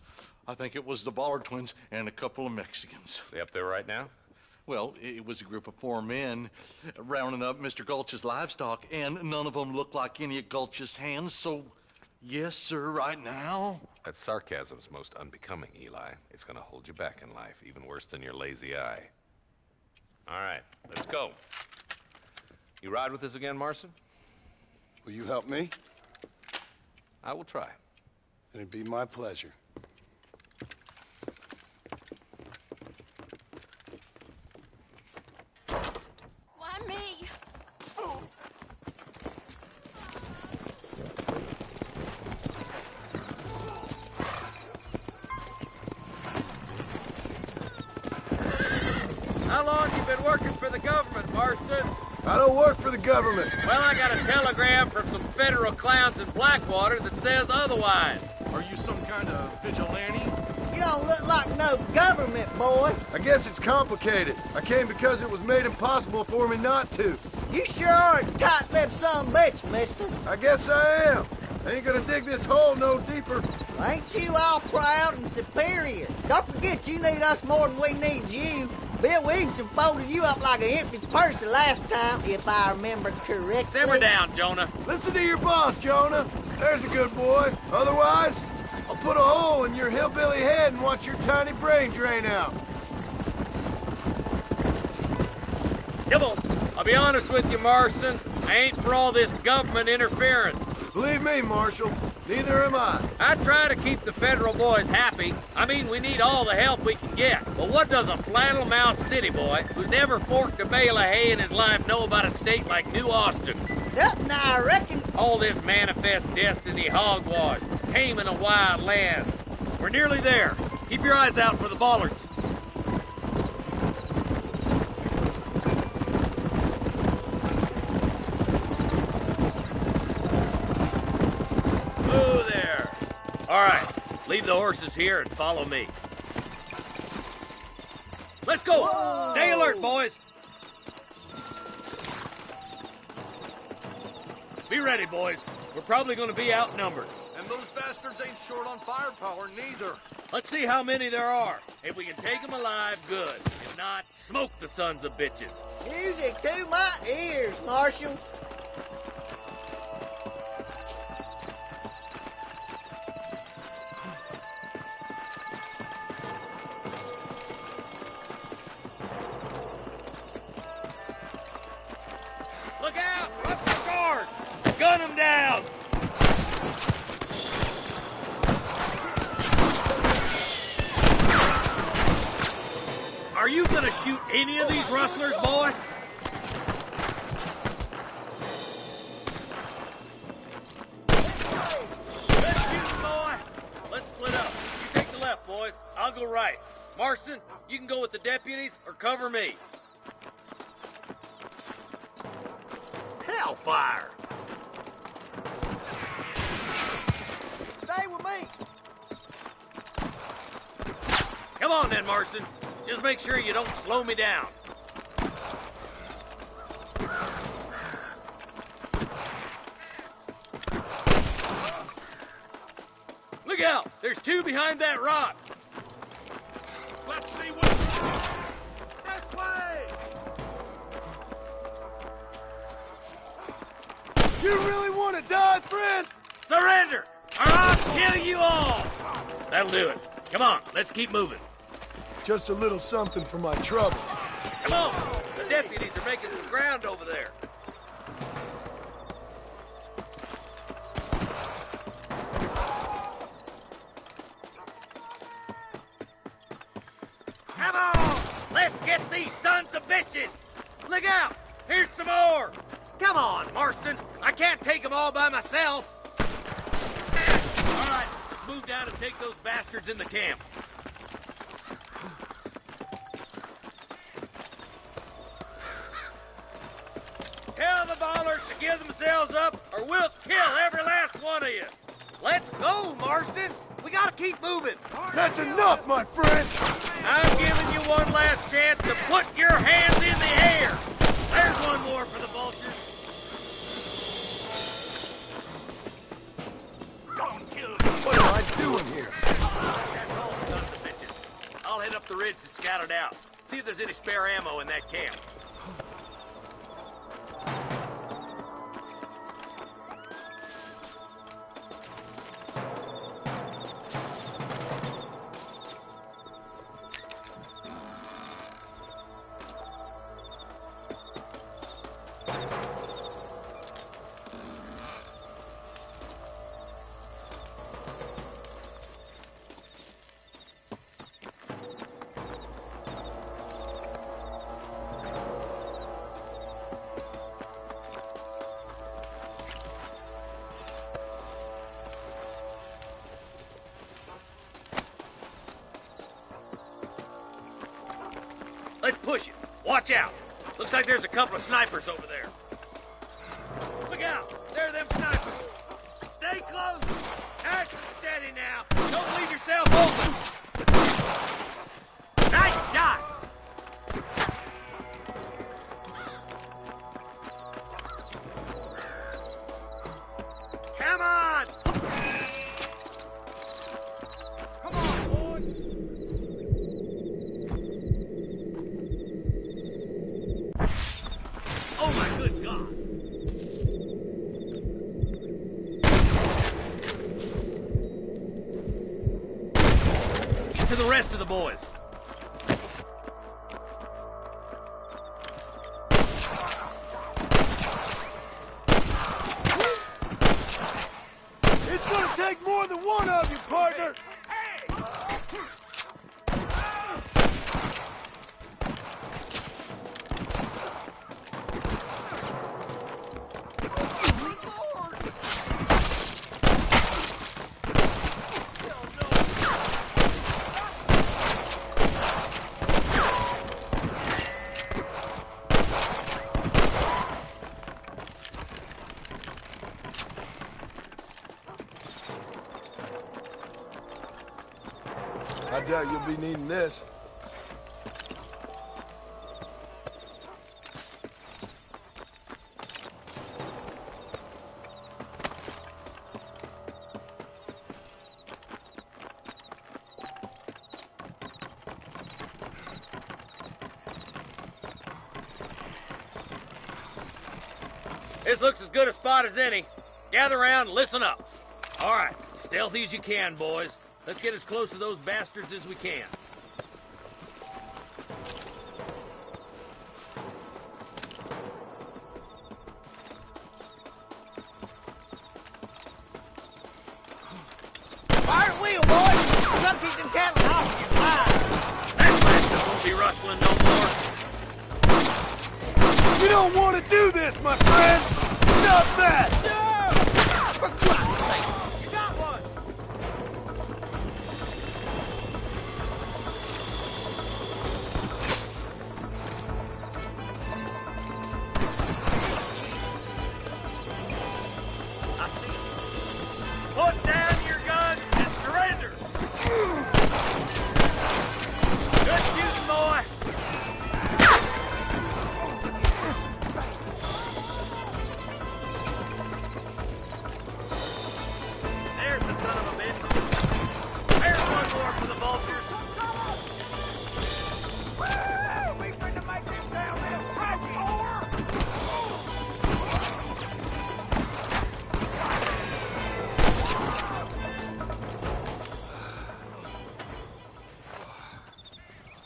Speaker 16: I think it was the Ballard twins and a couple of Mexicans.
Speaker 13: They up there right now?
Speaker 16: Well, it was a group of 4 men rounding up Mr. Gulch's livestock, and none of them looked like any of Gulch's hands, so yes, sir, right now.
Speaker 13: That sarcasm's most unbecoming, Eli. It's gonna hold you back in life, even worse than your lazy eye. All right, let's go. You ride with us again, Marston?
Speaker 6: Will you help me?
Speaker 13: I will try.
Speaker 6: It'd be my pleasure.
Speaker 7: Why me?
Speaker 14: How long you been working for the government, Marston?
Speaker 6: I don't work for the government.
Speaker 14: Well, I got a telegram from some federal clowns in Blackwater that says otherwise.
Speaker 16: Are you some kind of vigilante?
Speaker 2: You don't look like no government, boy.
Speaker 6: I guess it's complicated. I came because it was made impossible for me not to.
Speaker 2: You sure are a tight-lipped son of a bitch, mister.
Speaker 6: I guess I am. I ain't gonna dig this hole no deeper.
Speaker 2: Ain't you all proud and superior? Don't forget you need us more than we need you. Bill Williamson folded you up like an empty purse the last time, if I remember correctly.
Speaker 14: Simmer down, Jonah.
Speaker 6: Listen to your boss, Jonah. There's a good boy. Otherwise, I'll put a hole in your hillbilly head and watch your tiny brain drain out.
Speaker 14: Come on. I'll be honest with you, Marston. I ain't for all this government interference.
Speaker 6: Believe me, Marshal, neither am I.
Speaker 14: I try to keep the federal boys happy. I mean, we need all the help we can get. But what does a flannel-mouthed city boy who's never forked a bale of hay in his life know about a state like New Austin?
Speaker 2: Nothing, I reckon.
Speaker 14: All this manifest destiny hogwash, taming a wild land. We're nearly there. Keep your eyes out for the Ballards. All right, leave the horses here and follow me. Let's go! Whoa. Stay alert, boys! Be ready, boys. We're probably gonna be outnumbered.
Speaker 15: And those bastards ain't short on firepower, neither.
Speaker 14: Let's see how many there are. If we can take them alive, good. If not, smoke the sons of bitches.
Speaker 2: Music to my ears, Marshal.
Speaker 14: Look out! Rush the guard! Gun them down! Are you gonna shoot any of these rustlers, boy? Good shooting, boy. Let's split up. You take the left, boys. I'll go right. Marston, you can go with the deputies or cover me. Hellfire!
Speaker 2: Stay with me.
Speaker 14: Come on then, Marston. Just make sure you don't slow me down. Look out! There's two behind that rock.
Speaker 15: Let's see what... This way!
Speaker 6: You really want to die, friend?
Speaker 14: Surrender, or I'll kill you all! That'll do it. Come on, let's keep moving.
Speaker 6: Just a little something for my trouble.
Speaker 14: Come on! The deputies are making some ground over there. Come on! Let's get these sons of bitches! Look out! Here's some more! Come on, Marston! I can't take them all by myself! All right, let's move down and take those bastards in the camp. Tell the Ballards to give themselves up, or we'll kill every last one of you. Let's go, Marston. We gotta keep moving.
Speaker 6: That's enough, my friend.
Speaker 14: I'm giving you one last chance to put your hands in the air. There's one more for the vultures. head up the ridge to scout it out. See if there's any spare ammo in that camp. Let's push it. Watch out. Looks like there's a couple of snipers over there. Look out. There are them snipers. Stay close. Nice and steady now. Don't leave yourself open. Nice shot. Come on. Come on, boy. Oh my good God! Get to the rest of the boys.
Speaker 15: It's gonna take more than one of you, partner! I doubt you'll be needing this.
Speaker 14: This looks as good a spot as any. Gather around and listen up. All right, stealthy as you can, boys. Let's get as close to those bastards as we can.
Speaker 2: Fire at wheel, boys! Some keep them cattle off your side.
Speaker 14: That bastard won't be rustling no more.
Speaker 15: You don't want to do this, my friend! Stop that!
Speaker 2: For Christ's sake! You got one!
Speaker 14: I see it. Put down your guns and surrender. Good shooting, boy. There's the son of a bitch. There's one more for the vultures. We finna make this down real crazy.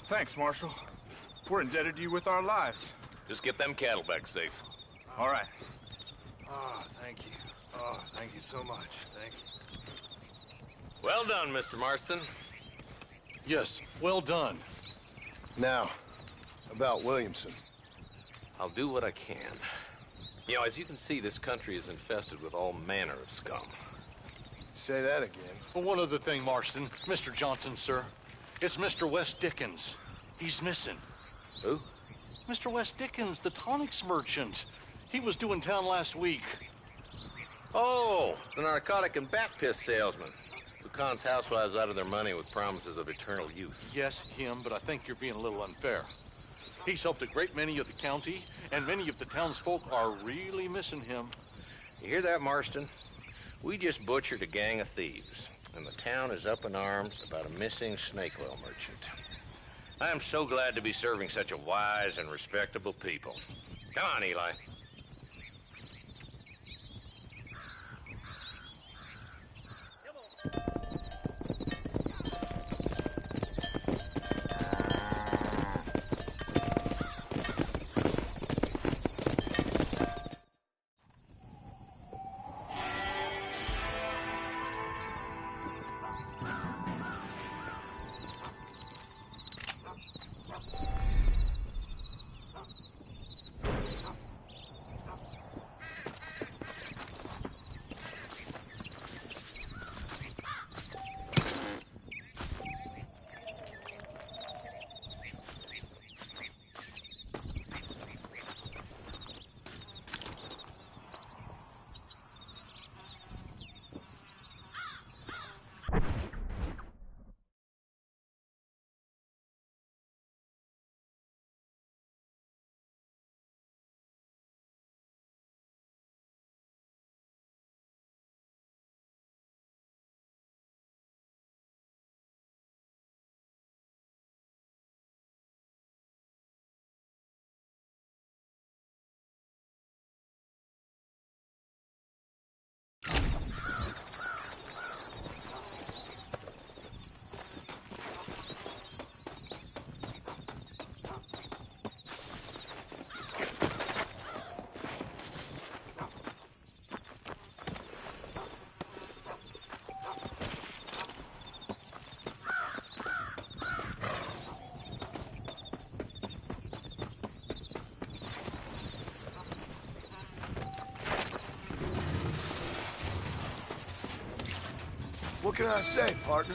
Speaker 17: Thanks, Marshal. We're indebted to you with our lives.
Speaker 13: Just get them cattle back safe.
Speaker 17: All right.
Speaker 6: Oh, thank you. Oh, thank you so much. Thank you.
Speaker 13: Well done, Mr. Marston.
Speaker 16: Yes, well done.
Speaker 6: Now, about Williamson.
Speaker 13: I'll do what I can. You know, as you can see, this country is infested with all manner of scum.
Speaker 6: Say that again.
Speaker 16: Well, one other thing, Marston. Mr. Johnson, sir. It's Mr. West Dickens. He's missing.
Speaker 13: Who?
Speaker 16: Mr. West Dickens, the tonics merchant. He was due in town last week.
Speaker 13: Oh, the narcotic and bat piss salesman who cons housewives out of their money with promises of eternal youth.
Speaker 16: Yes, him, but I think you're being a little unfair. He's helped a great many of the county, and many of the townsfolk are really missing him.
Speaker 13: You hear that, Marston? We just butchered a gang of thieves, and the town is up in arms about a missing snake oil merchant. I am so glad to be serving such a wise and respectable people. Come on, Eli.
Speaker 6: What can I say, partner?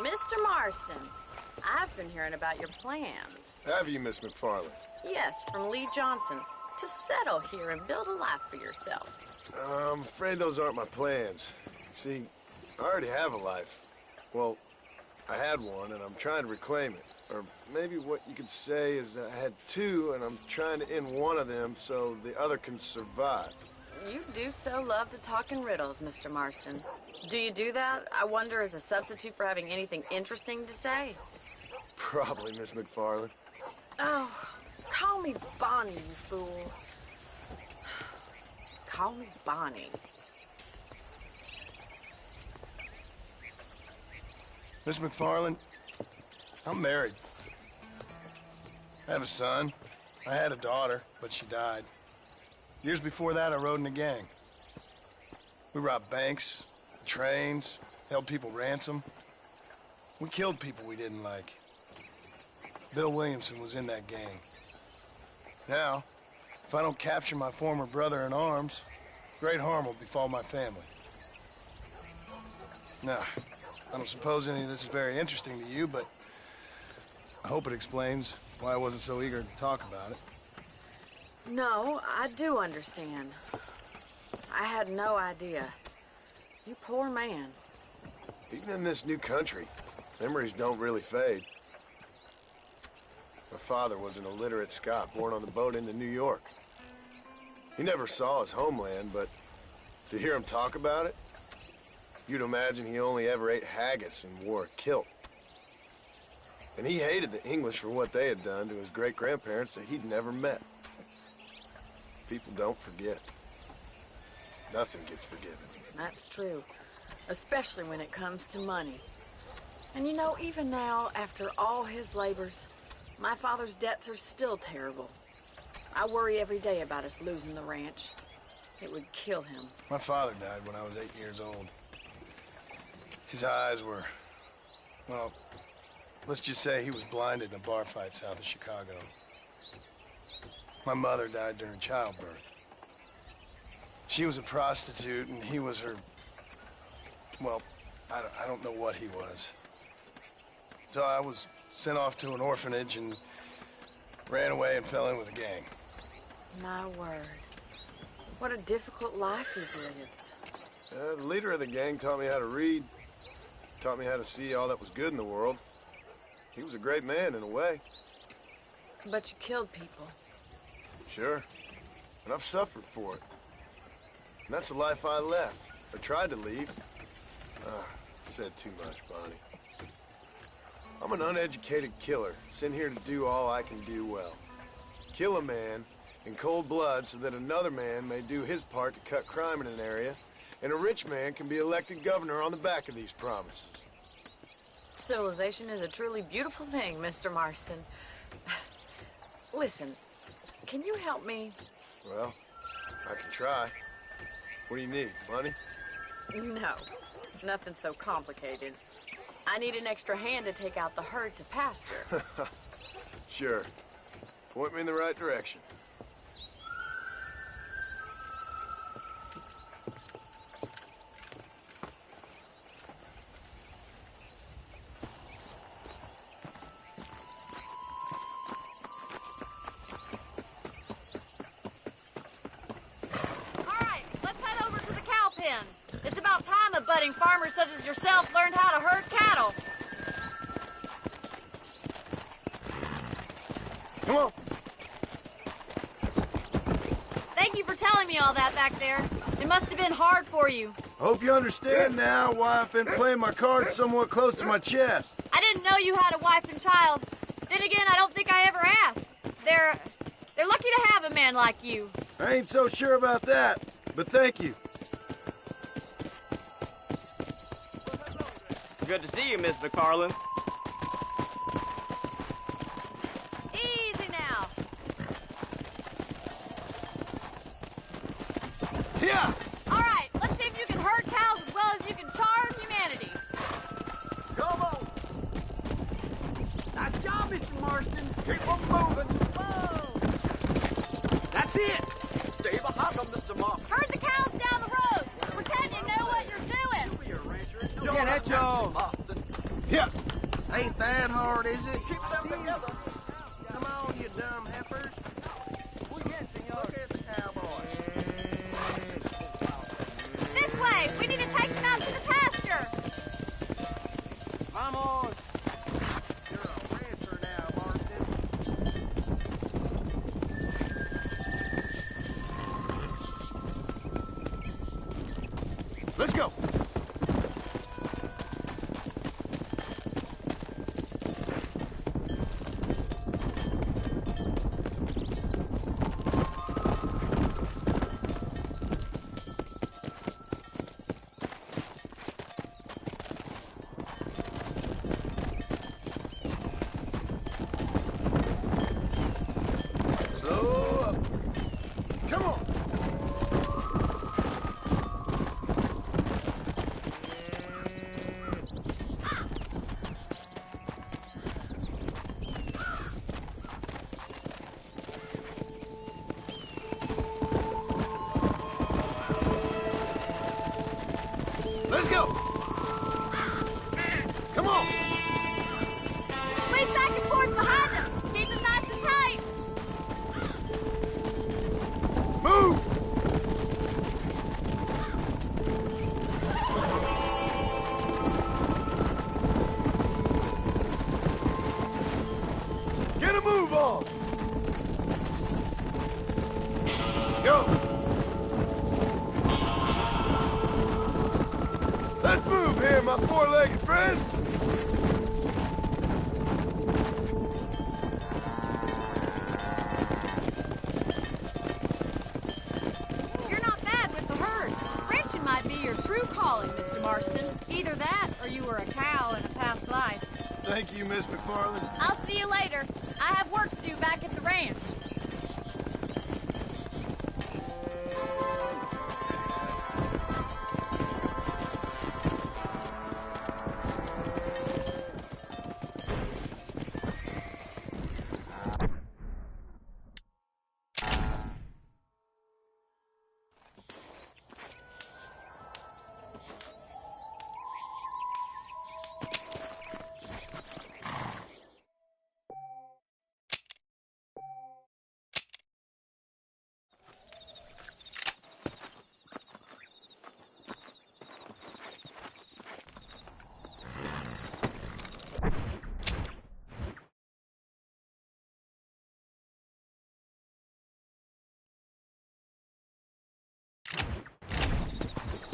Speaker 9: Mr. Marston, I've been hearing about your plans.
Speaker 6: Have you, Miss McFarland?
Speaker 9: Yes, from Lee Johnson, to settle here and build a life for yourself.
Speaker 6: I'm afraid those aren't my plans. See, I already have a life. Well, I had one, and I'm trying to reclaim it. Or maybe what you could say is that I had two, and I'm trying to end one of them so the other can survive.
Speaker 9: You do so love to talk in riddles, Mr. Marston. Do you do that, I wonder, as a substitute for having anything interesting to say?
Speaker 6: Probably, Miss McFarland.
Speaker 9: Oh, call me Bonnie, you fool. Call me Bonnie.
Speaker 6: Miss McFarland, I'm married. I have a son. I had a daughter, but she died. Years before that, I rode in a gang. We robbed banks, trains, held people ransom. We killed people we didn't like. Bill Williamson was in that gang. Now, if I don't capture my former brother in arms, great harm will befall my family. Now, I don't suppose any of this is very interesting to you, but I hope it explains why I wasn't so eager to talk about it.
Speaker 9: No, I do understand. I had no idea. You poor man.
Speaker 6: Even in this new country, memories don't really fade. My father was an illiterate Scot born on the boat into New York. He never saw his homeland, but to hear him talk about it, you'd imagine he only ever ate haggis and wore a kilt. And he hated the English for what they had done to his great-grandparents that he'd never met. People don't forget. Nothing gets forgiven.
Speaker 9: That's true. Especially when it comes to money. And you know, even now, after all his labors, my father's debts are still terrible. I worry every day about us losing the ranch. It would kill him.
Speaker 6: My father died when I was 8 years old. His eyes were, well, let's just say he was blinded in a bar fight south of Chicago. My mother died during childbirth. She was a prostitute, and he was her, well, I don't know what he was. So I was sent off to an orphanage and ran away and fell in with a gang.
Speaker 9: My word. What a difficult life you've lived.
Speaker 6: The leader of the gang taught me how to read, taught me how to see all that was good in the world. He was a great man in a way.
Speaker 9: But you killed people.
Speaker 6: Sure. And I've suffered for it. And that's the life I left. I tried to leave. Said too much, Bonnie. I'm an uneducated killer, sent here to do all I can do well. Kill a man in cold blood so that another man may do his part to cut crime in an area, and a rich man can be elected governor on the back of these promises.
Speaker 9: Civilization is a truly beautiful thing, Mr. Marston. Listen, can you help me?
Speaker 6: Well, I can try. What do you need, money?
Speaker 9: No, nothing so complicated. I need an extra hand to take out the herd to pasture.
Speaker 6: Sure. Point me in the right direction.
Speaker 7: Budding farmers such as yourself learned how to herd cattle.
Speaker 6: Come on.
Speaker 7: Thank you for telling me all that back there. It must have been hard for you.
Speaker 6: I hope you understand now why I've been playing my cards somewhat close to my chest.
Speaker 7: I didn't know you had a wife and child. Then again, I don't think I ever asked. They're lucky to have a man like you.
Speaker 6: I ain't so sure about that, but thank you.
Speaker 10: Good to see you, Miss McFarland.
Speaker 7: Easy now.
Speaker 6: Yeah.
Speaker 7: All right, let's see if you can herd cows as well as you can charm humanity.
Speaker 10: Come on. Nice job, Mr. Marston.
Speaker 6: Keep on moving.
Speaker 10: Whoa. That's it. Stay behind them, Mr. Marston.
Speaker 7: Herd the cows down the road. Pretend you know what you're doing.
Speaker 10: Get at y'all.
Speaker 6: Yeah.
Speaker 18: Ain't that hard, is it?
Speaker 10: Keep them together.
Speaker 18: Come on, you dumb heifers. Look at the cowboy.
Speaker 7: This way. We need to take them out to the pasture.
Speaker 10: Vamos.
Speaker 18: You're a rancher now, Marston.
Speaker 6: Let's go. Slow up. Come on. my four-legged friends?
Speaker 7: You're not bad with the herd. Ranching might be your true calling, Mr. Marston. Either that, or you were a cow in a past life.
Speaker 6: Thank you, Miss McFarland.
Speaker 7: I'll see you later. I have work to do back at the ranch.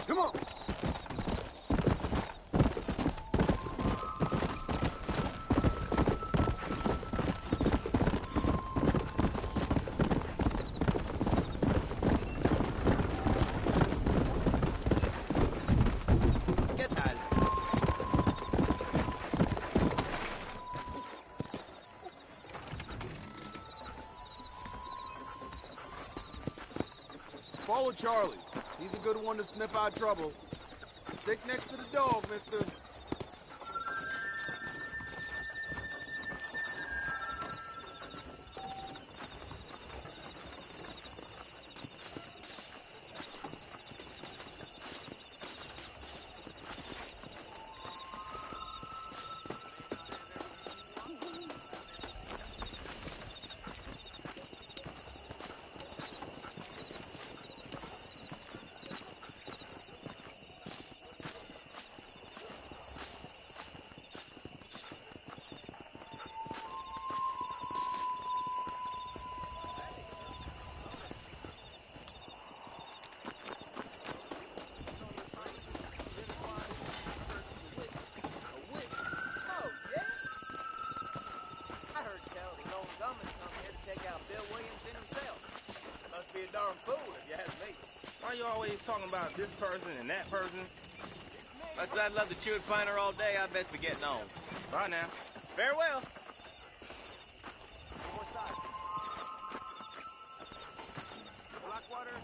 Speaker 6: Come on.
Speaker 18: ¿Qué tal?
Speaker 17: Follow Charlie. He's a good one to sniff out trouble. Stick next to the dog, mister.
Speaker 18: Be a darn fool if you ask me.
Speaker 19: Why you always talking about this person and that person?
Speaker 18: Much as I'd love to chew and find her all day, I'd best be getting on.
Speaker 19: Bye now.
Speaker 18: Farewell.
Speaker 10: Blackwater,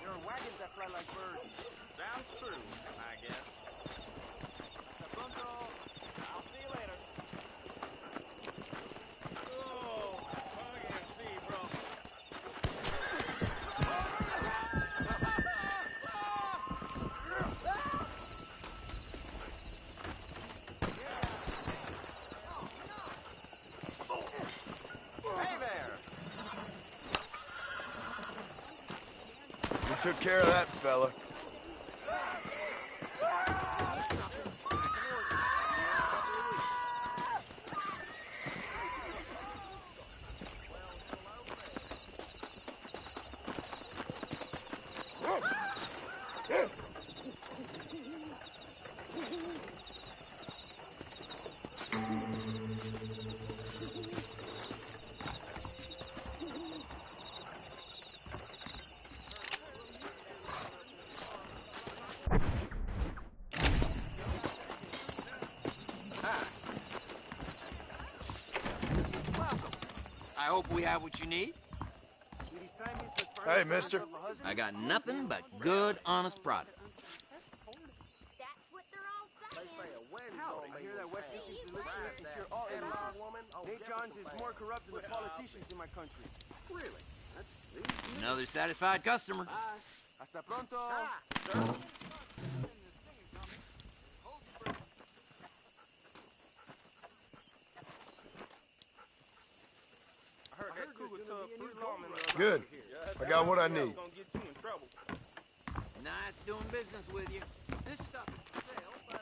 Speaker 10: there are wagons that fly like birds.
Speaker 19: Sounds true, I guess.
Speaker 10: Hasta pronto. I'll see you later.
Speaker 19: Oh, I can see, bro.
Speaker 10: Hey there.
Speaker 6: We took care of that fella.
Speaker 20: I hope we have what you need.
Speaker 6: Hey, mister.
Speaker 20: I got nothing but good, honest product.
Speaker 10: I hear that West Indies elixir can cure all illnesses. Nate Johns is more corrupt than the politicians in my country.
Speaker 20: Really? Another satisfied customer.
Speaker 10: Hasta pronto.
Speaker 19: I heard that cougar tub pretty long in
Speaker 6: Good. I got what I need.
Speaker 19: Gonna get you in trouble.
Speaker 20: Nice doing business with you. This stuff is for sale, but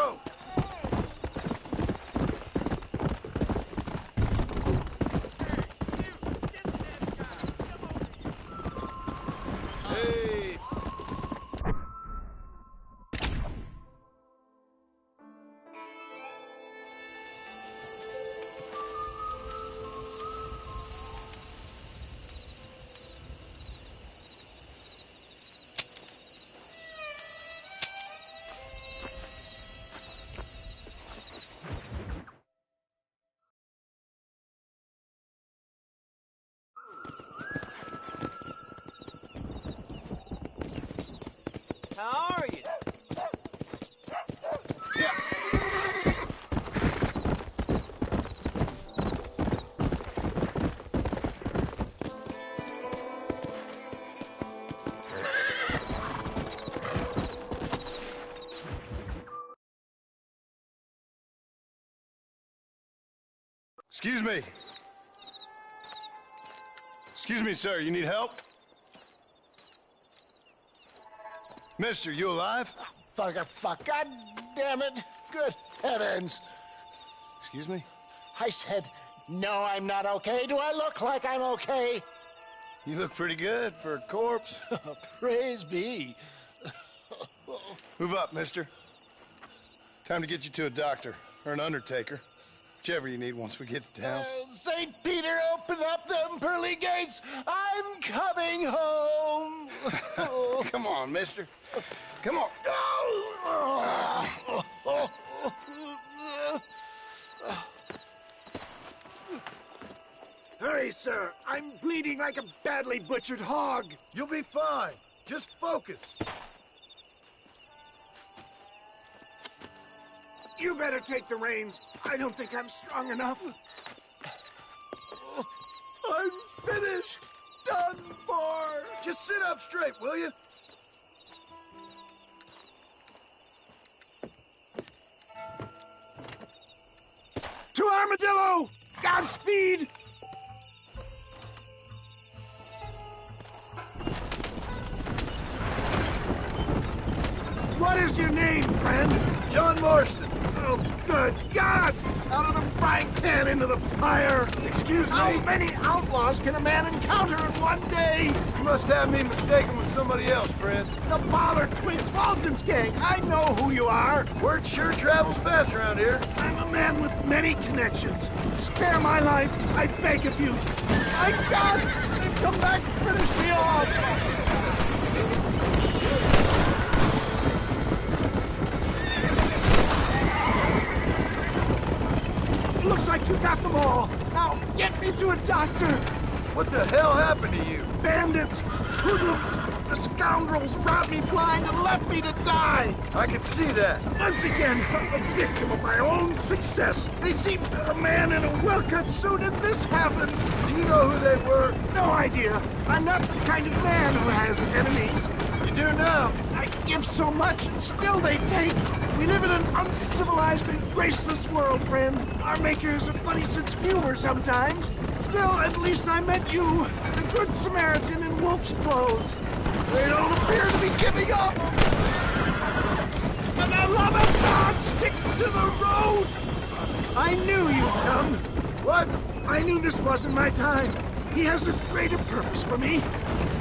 Speaker 15: go. Hey.
Speaker 18: How are you?
Speaker 6: Excuse me. Excuse me, sir. You need help? Mister, you alive?
Speaker 21: Fuck. God damn it. Good heavens.
Speaker 6: Excuse me?
Speaker 21: I said, no, I'm not okay. Do I look like I'm okay?
Speaker 6: You look pretty good for a corpse.
Speaker 21: Praise be.
Speaker 6: Move up, mister. Time to get you to a doctor or an undertaker. Whichever you need once we get to town.
Speaker 21: St. Peter, open up them pearly gates. I'm coming home.
Speaker 6: Come on, mister. Come on.
Speaker 21: Hurry, sir. I'm bleeding like a badly butchered hog.
Speaker 15: You'll be fine. Just focus.
Speaker 21: You better take the reins. I don't think I'm strong enough. I'm finished. Done for.
Speaker 15: Just sit up straight, will you?
Speaker 21: To Armadillo! Godspeed! What is your name, friend?
Speaker 15: John Marston.
Speaker 21: Oh, good God! Out of the frying pan into the fire!
Speaker 15: Excuse me?
Speaker 21: How many outlaws can a man encounter in one day?
Speaker 15: You must have me mistaken with somebody else, friend.
Speaker 21: The Baller Twin Fulton's gang! I know who you are!
Speaker 15: Word sure travels fast around here.
Speaker 21: I'm a man with many connections. Spare my life, I beg of you. My God! They've come back and finished me off! Looks like you got them all. Now, get me to a doctor.
Speaker 15: What the hell happened to you?
Speaker 21: Bandits, hoodlums, the scoundrels robbed me blind and left me to die.
Speaker 15: I can see that.
Speaker 21: Once again, I'm a victim of my own success. They seemed a man in a well-cut suit and this happened.
Speaker 15: Do you know who they were?
Speaker 21: No idea. I'm not the kind of man who has enemies.
Speaker 15: You do now.
Speaker 21: I give so much and still they take. We live in an uncivilized and graceless world, friend. Our maker is a funny sense of humor sometimes. Still, at least I met you, the good Samaritan in wolf's clothes. They don't appear to be giving up. For the love of God, stick to the road. I knew you'd come.
Speaker 15: What?
Speaker 21: I knew this wasn't my time. He has a greater purpose for me.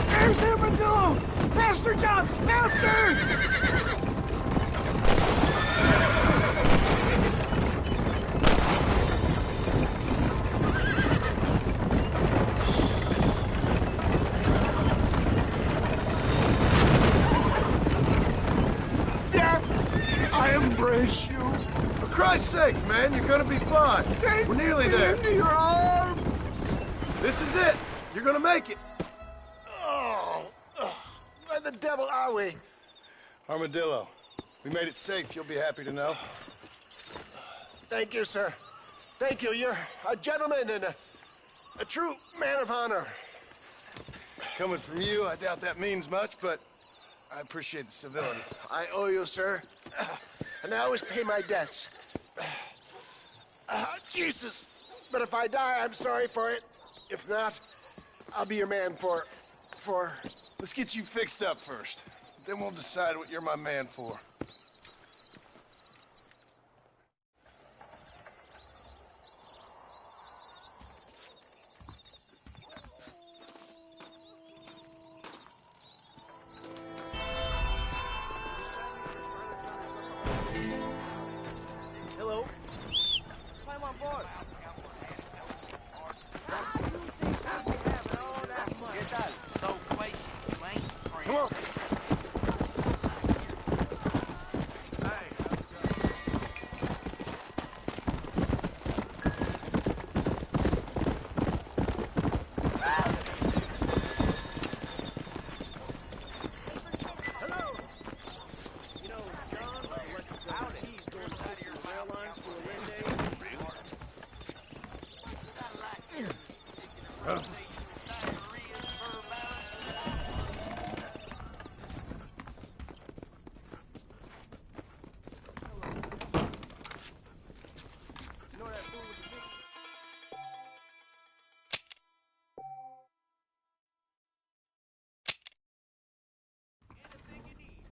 Speaker 21: There's Armadillo! Faster, John! Faster! Embrace you.
Speaker 15: For Christ's sakes, man, you're gonna be fine. We're nearly there.
Speaker 21: Into your arms.
Speaker 15: This is it. You're gonna make it.
Speaker 21: Oh, where the devil are we?
Speaker 6: Armadillo. We made it safe, you'll be happy to know.
Speaker 21: Thank you, sir. Thank you. You're a gentleman and a true man of honor.
Speaker 6: Coming from you, I doubt that means much, but I appreciate the civility.
Speaker 21: I owe you, sir. And I always pay my debts. Jesus. But if I die, I'm sorry for it. If not, I'll be your man for...
Speaker 6: Let's get you fixed up first. Then we'll decide what you're my man for.